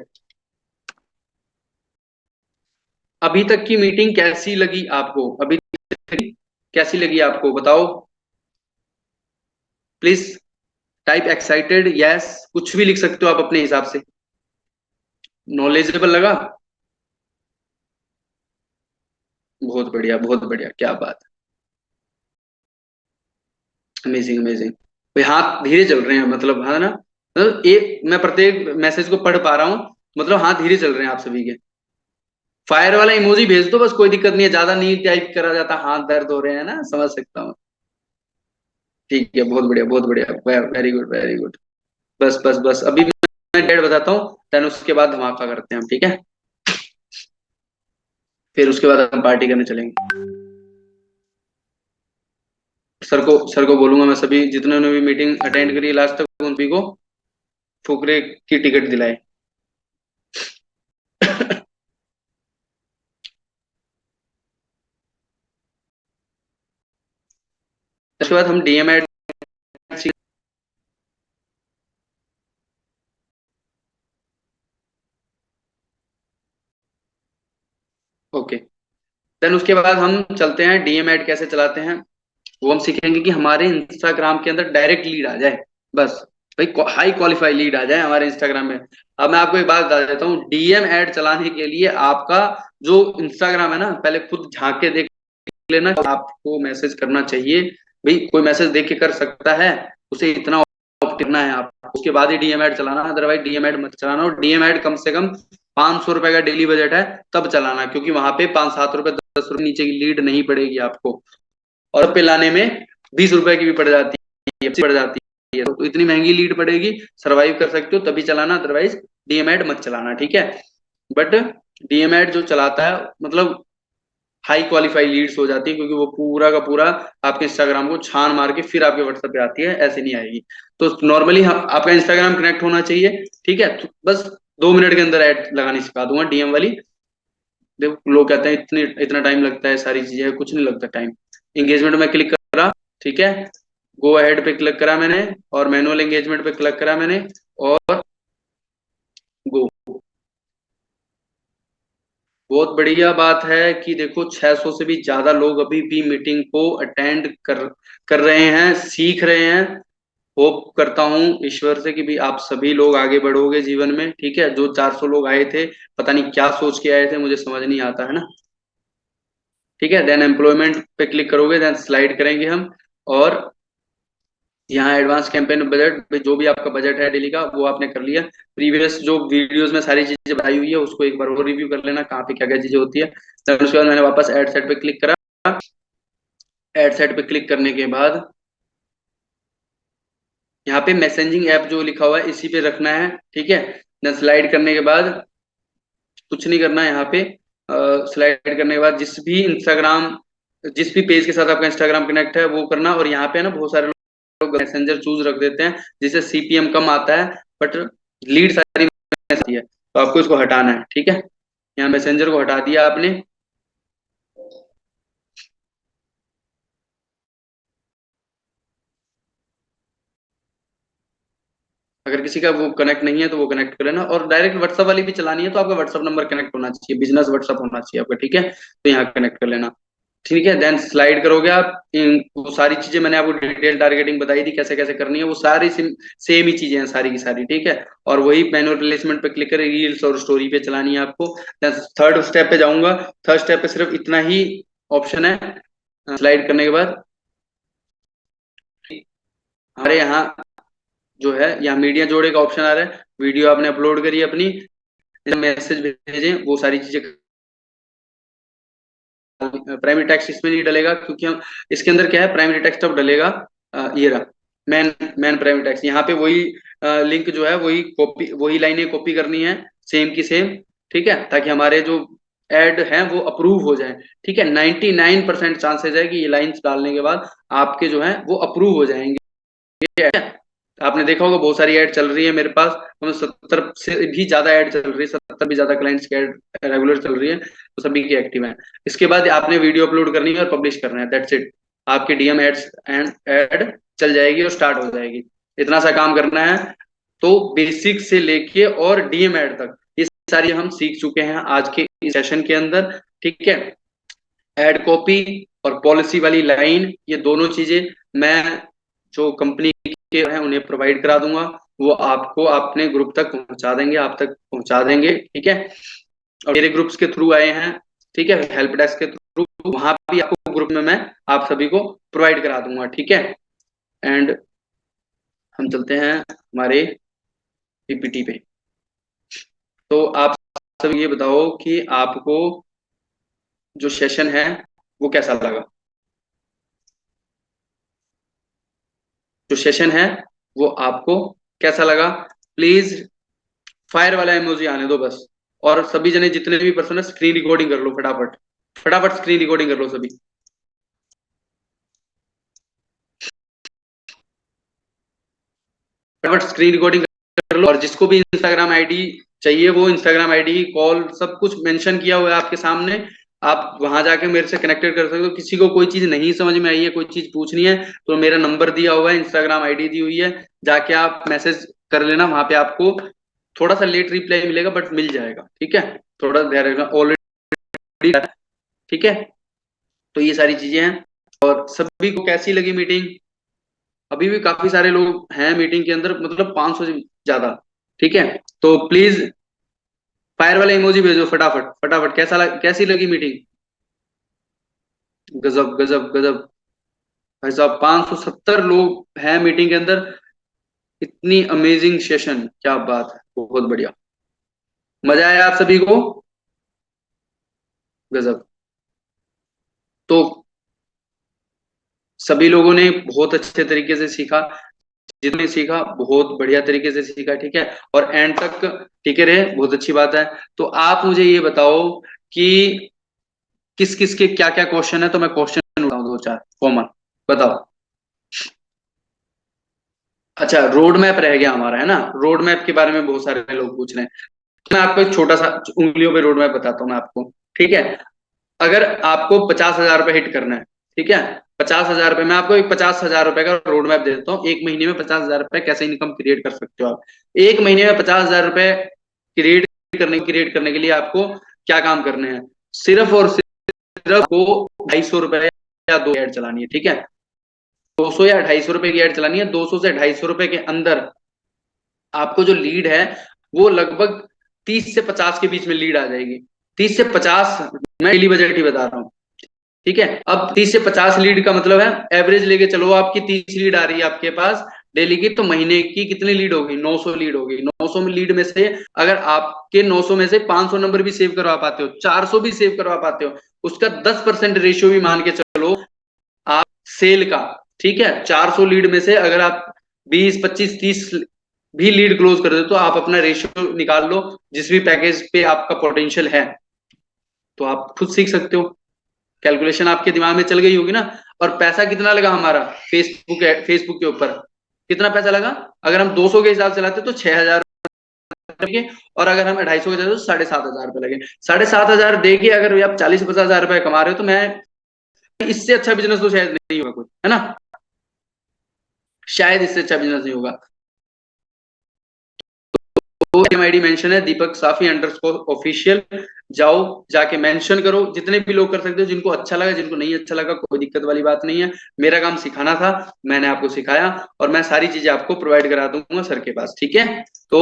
अभी तक की मीटिंग कैसी लगी आपको? अभी तक की कैसी लगी आपको बताओ प्लीज। टाइप एक्साइटेड, यस, कुछ भी लिख सकते हो आप अपने हिसाब से। नॉलेजेबल लगा? बहुत बढ़िया, बहुत बढ़िया, क्या बात है, अमेजिंग अमेजिंग। भाई हाथ धीरे चल रहे हैं मतलब, है ना। मतलब एक मैं प्रत्येक मैसेज को पढ़ पा रहा हूँ, मतलब हाथ धीरे चल रहे हैं आप सभी के। फायर वाला इमोजी भेज दो बस, कोई दिक्कत नहीं है, ज्यादा नहीं टाइप करा जाता, हाथ दर्द हो रहे हैं ना, समझ सकता हूँ। ठीक है, बहुत बढ़िया बहुत बढ़िया, वेरी गुड वेरी गुड। बस बस बस, अभी मैं डेट बताता हूँ, देन उसके बाद धमाका करते हैं हम, ठीक है। फिर उसके बाद हम पार्टी करने चलेंगे। सर को बोलूंगा मैं, सभी जितने ने भी मीटिंग अटेंड करी लास्ट तक उन सभी को फुकरे की टिकट दिलाए। उसके बाद हम डीएम एड, ओके। देन उसके बाद हम चलते हैं डीएम एड कैसे चलाते हैं, वो हम सीखेंगे कि हमारे इंस्टाग्राम के अंदर डायरेक्ट लीड आ जाए, बस। भाई हाई क्वालिफाई लीड आ जाए हमारे इंस्टाग्राम में। अब मैं आपको एक बात बता देता हूँ, डीएम एड चलाने के लिए आपका जो इंस्टाग्राम है ना, पहले खुद झांक के देख लेना, आपको मैसेज करना चाहिए। भाई कोई मैसेज देख के कर सकता है, उसे इतना ऑप्ट करना है आप, उसके बाद ही डीएम एड चलाना, अदरवाइज डीएम एड मत चलाना। और डीएम एड कम से कम 500 रुपए का डेली बजट है तब चलाना, क्योंकि वहां पे 5-7 रुपए 10 रुपए नीचे की लीड नहीं पड़ेगी आपको। और पे लाने में 20 रुपए की भी पड़ जाती है, पड़ जाती है, तो इतनी महंगी लीड पड़ेगी, सरवाइव कर सकते हो तभी चलाना, अदरवाइज डीएमएड मत चलाना, ठीक है। बट डीएमएड जो चलाता है मतलब हाई क्वालिफाई लीड्स हो जाती है, क्योंकि वो पूरा का पूरा आपके इंस्टाग्राम को छान मार के फिर आपके व्हाट्सएप पे आती है, ऐसे नहीं आएगी। तो नॉर्मली आपका इंस्टाग्राम कनेक्ट होना चाहिए, ठीक है। तो बस 2 मिनट के अंदर ऐड लगानी सिखा दूंगा डीएम वाली। देखो लोग कहते हैं इतने इतना टाइम लगता है, सारी चीजें, कुछ नहीं लगता टाइम। एंगेजमेंट में क्लिक करा, ठीक है, गो अहेड पे क्लिक करा मैंने, और मैनुअल एंगेजमेंट पे क्लिक करा मैंने, और गो। बहुत बढ़िया बात है कि देखो 600 से भी ज्यादा लोग अभी भी मीटिंग को अटेंड कर रहे हैं, सीख रहे हैं। होप करता हूँ ईश्वर से कि भी आप सभी लोग आगे बढ़ोगे जीवन में, ठीक है। जो 400 लोग आए थे, पता नहीं क्या सोच के आए थे, मुझे समझ नहीं आता है ना। ठीक है। देन एम्प्लॉयमेंट पे क्लिक करोगे, देन स्लाइड करेंगे हम, और यहाँ एडवांस कैंपेन बजट, जो भी आपका बजट है डेली का वो आपने कर लिया। प्रीवियस जो वीडियोस में सारी चीजें बताई हुई है उसको एक बार और रिव्यू कर लेना, कहाँ पे क्या क्या चीजें होती है। देन उसके बाद मैंने वापस एड सेट पे क्लिक करा। एड सेट पे क्लिक करने के बाद यहाँ पे मैसेजिंग ऐप जो लिखा हुआ है इसी पे रखना है, ठीक है। देन स्लाइड करने के बाद कुछ नहीं करना है यहाँ पे। स्लाइड करने के बाद जिस भी पेज के साथ आपका इंस्टाग्राम कनेक्ट है वो करना, और यहाँ पे ना बहुत सारे लोग मैसेंजर चूज रख देते हैं जिससे सीपीएम कम आता है, बट लीड सारी आती है, तो आपको इसको हटाना है, ठीक है। यहाँ मैसेंजर को हटा दिया आपने। अगर किसी का वो कनेक्ट नहीं है तो वो कनेक्ट कर लेना, और डायरेक्ट व्हाट्सअप वाली भी चलानी है तो आपका व्हाट्सअप नंबर कनेक्ट होना चाहिए, बिजनेस व्हाट्सअप होना चाहिए आपका, ठीक है। तो यहाँ कनेक्ट कर लेना, ठीक है। देन स्लाइड करोगे आप, वो सारी चीजें मैंने आपको डिटेल टारगेटिंग बताई थी कैसे कैसे करनी है, वो सारी सेम ही चीजें हैं सारी की सारी, ठीक है। और वही मैनुअल प्लेसमेंट पे क्लिक करें, रील्स और स्टोरी पे चलानी है आपको। देन थर्ड स्टेप पे जाऊंगा। थर्ड स्टेप पे सिर्फ इतना ही ऑप्शन है स्लाइड करने के बाद। हमारे यहाँ जो है यहाँ मीडिया जोड़े का ऑप्शन आ रहा है, वीडियो आपने अपलोड करी है अपनी, मैसेज भेजें, वो सारी चीजें। प्राइमरी टेक्स्ट इसमें नहीं डलेगा क्योंकि हम इसके अंदर क्या है, प्राइमरी टेक्स्ट अब डलेगा ये रहा, मैन मैन प्राइमरी टेक्स्ट। यहाँ पे वही लिंक जो है वही कॉपी, वही लाइनें कॉपी करनी है, सेम की सेम, ठीक है, ताकि हमारे जो एड हैं वो अप्रूव हो जाए, ठीक है। 99% चांसेस है कि ये लाइंस डालने के बाद आपके जो है वो अप्रूव हो जाएंगे। आपने देखा होगा बहुत सारी ऐड चल रही है मेरे पास, तो 70 से भी ज्यादा ऐड चल रही है, 70 भी ज्यादा क्लाइंट्स की ऐड रेगुलर चल रही है, तो सभी की एक्टिव है। इसके बाद आपने वीडियो अपलोड करनी है और पब्लिश करना है, दैट्स इट। आपकी डीएम एड्स एंड ऐड चल जाएगी और स्टार्ट हो जाएगी। इतना सा काम करना है। तो बेसिक से लेके और डीएम एड तक ये सारी हम सीख चुके हैं आज के इस सेशन के अंदर, ठीक है। एड कॉपी और पॉलिसी वाली लाइन, ये दोनों चीजें मैं जो कंपनी के हैं उन्हें प्रोवाइड करा दूंगा, वो आपको अपने ग्रुप तक पहुंचा देंगे, आप तक पहुंचा देंगे, ठीक है। और मेरे ग्रुप्स के थ्रू आए हैं, ठीक है, हेल्प डेस्क के थ्रू, वहां भी आपको ग्रुप में मैं आप सभी को प्रोवाइड करा दूंगा, ठीक है। एंड हम चलते हैं हमारे पीपीटी पे। तो आप सब ये बताओ कि आपको जो सेशन है वो कैसा लगा। जो सेशन है वो आपको कैसा लगा, प्लीज फायर वाला इमोजी आने दो बस। और सभी जने जितने भी पर्सन है स्क्रीन रिकॉर्डिंग कर लो फटाफट, फटाफट स्क्रीन रिकॉर्डिंग कर लो सभी, फटाफट स्क्रीन रिकॉर्डिंग कर लो। और जिसको भी इंस्टाग्राम आईडी चाहिए वो इंस्टाग्राम आईडी कॉल सब कुछ मेंशन किया हुआ है आपके सामने, आप वहां जाके मेरे से कनेक्टेड कर सकते हो। किसी को कोई चीज नहीं समझ में आई है, कोई चीज पूछनी है, तो मेरा नंबर दिया हुआ है, इंस्टाग्राम आईडी दी हुई है, जाके आप मैसेज कर लेना, वहां पे आपको थोड़ा सा लेट रिप्लाई मिलेगा बट मिल जाएगा, ठीक है। थोड़ा ध्यान रखना, ऑलरेडी, ठीक है। तो ये सारी चीजें हैं। और सभी को कैसी लगी मीटिंग। अभी भी काफी सारे लोग हैं मीटिंग के अंदर, मतलब 500 से ज्यादा, ठीक है। तो प्लीज फायर वाला इमोजी भेजो फटाफट फटाफट, कैसी लगी मीटिंग। गजब गजब गजब। भाई साहब 570 लोग हैं मीटिंग के अंदर, इतनी अमेजिंग सेशन, क्या बात है, बहुत बढ़िया। मजा आया आप सभी को। गजब। तो सभी लोगों ने बहुत अच्छे तरीके से सीखा, जितने सीखा बहुत बढ़िया तरीके से सीखा, ठीक है। और एंड तक टिके रहे, बहुत अच्छी बात है। तो आप मुझे ये बताओ कि किस किस के क्या क्या क्वेश्चन है, तो मैं क्वेश्चन उठाऊं दो चार कॉमन, बताओ। अच्छा, रोड मैप रह गया हमारा, है ना, रोड मैप के बारे में बहुत सारे लोग पूछ रहे हैं। मैं आपको एक छोटा सा उंगलियों पे रोड मैप बताता हूँ मैं आपको, ठीक है। अगर आपको 50,000 रुपये हिट करना है, ठीक है, 50,000 रुपये, मैं आपको एक 50,000 रुपए का रोड मैप दे देता हूँ, एक महीने में 50,000 रुपए कैसे इनकम क्रिएट कर सकते हो आप। एक महीने में 50,000 रुपए क्रिएट करने के लिए आपको क्या काम करने हैं, सिर्फ और सिर्फ को 250 रुपए या दो ऐड चलानी है, ठीक है। 200 या 250 रुपए की ऐड चलानी है, 200 से 250 रुपए के अंदर आपको जो लीड है वो लगभग 30 से 50 के बीच में लीड आ जाएगी। 30 से 50, मैं डेली बजट ही बता रहा हूँ, ठीक है। अब 30 से 50 लीड का मतलब है एवरेज लेके चलो, आपकी 30 लीड आ रही है आपके पास डेली की, तो महीने की कितनी लीड होगी? 900 लीड होगी। 900 लीड में से अगर आपके 900 में से 500 नंबर भी सेव करवा पाते हो, 400 भी सेव करवा पाते हो, उसका 10% रेशियो भी मान के चलो आप सेल का, ठीक है। 400 लीड में से अगर आप 20, 25, 30 भी लीड क्लोज कर दो तो आप अपना रेशियो निकाल लो, जिस भी पैकेज पे आपका पोटेंशियल है, तो आप खुद सीख सकते हो। कैलकुलेशन आपके दिमाग में चल गई होगी ना। और पैसा कितना लगा हमारा फेसबुक के ऊपर, कितना पैसा लगा? अगर हम 200 के हिसाब से लाते तो 6,000 लगे, और अगर हम 250 के जाते तो 7,500 रुपए लगे। 7,500 दे के अगर आप 40-50 हजार रुपए कमा रहे हो, तो मैं इससे अच्छा बिजनेस तो शायद नहीं होगा कोई, है ना। शायद इससे अच्छा बिजनेस नहीं होगा। तो आईडी मेंशन है दीपक साफी _ऑफिशियल, जाओ जाके मेंशन करो, जितने भी लोग कर सकते हो, जिनको अच्छा लगा, जिनको नहीं अच्छा लगा, कोई दिक्कत वाली बात नहीं है। मेरा काम सिखाना था, मैंने आपको सिखाया, और मैं सारी चीजें आपको प्रोवाइड करा दूंगा सर के पास, ठीक है। तो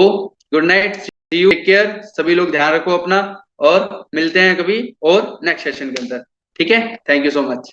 good night, see you, take care, सभी लोग ध्यान रखो अपना, और मिलते हैं कभी और नेक्स्ट सेशन के अंदर, ठीक है। Thank you so much.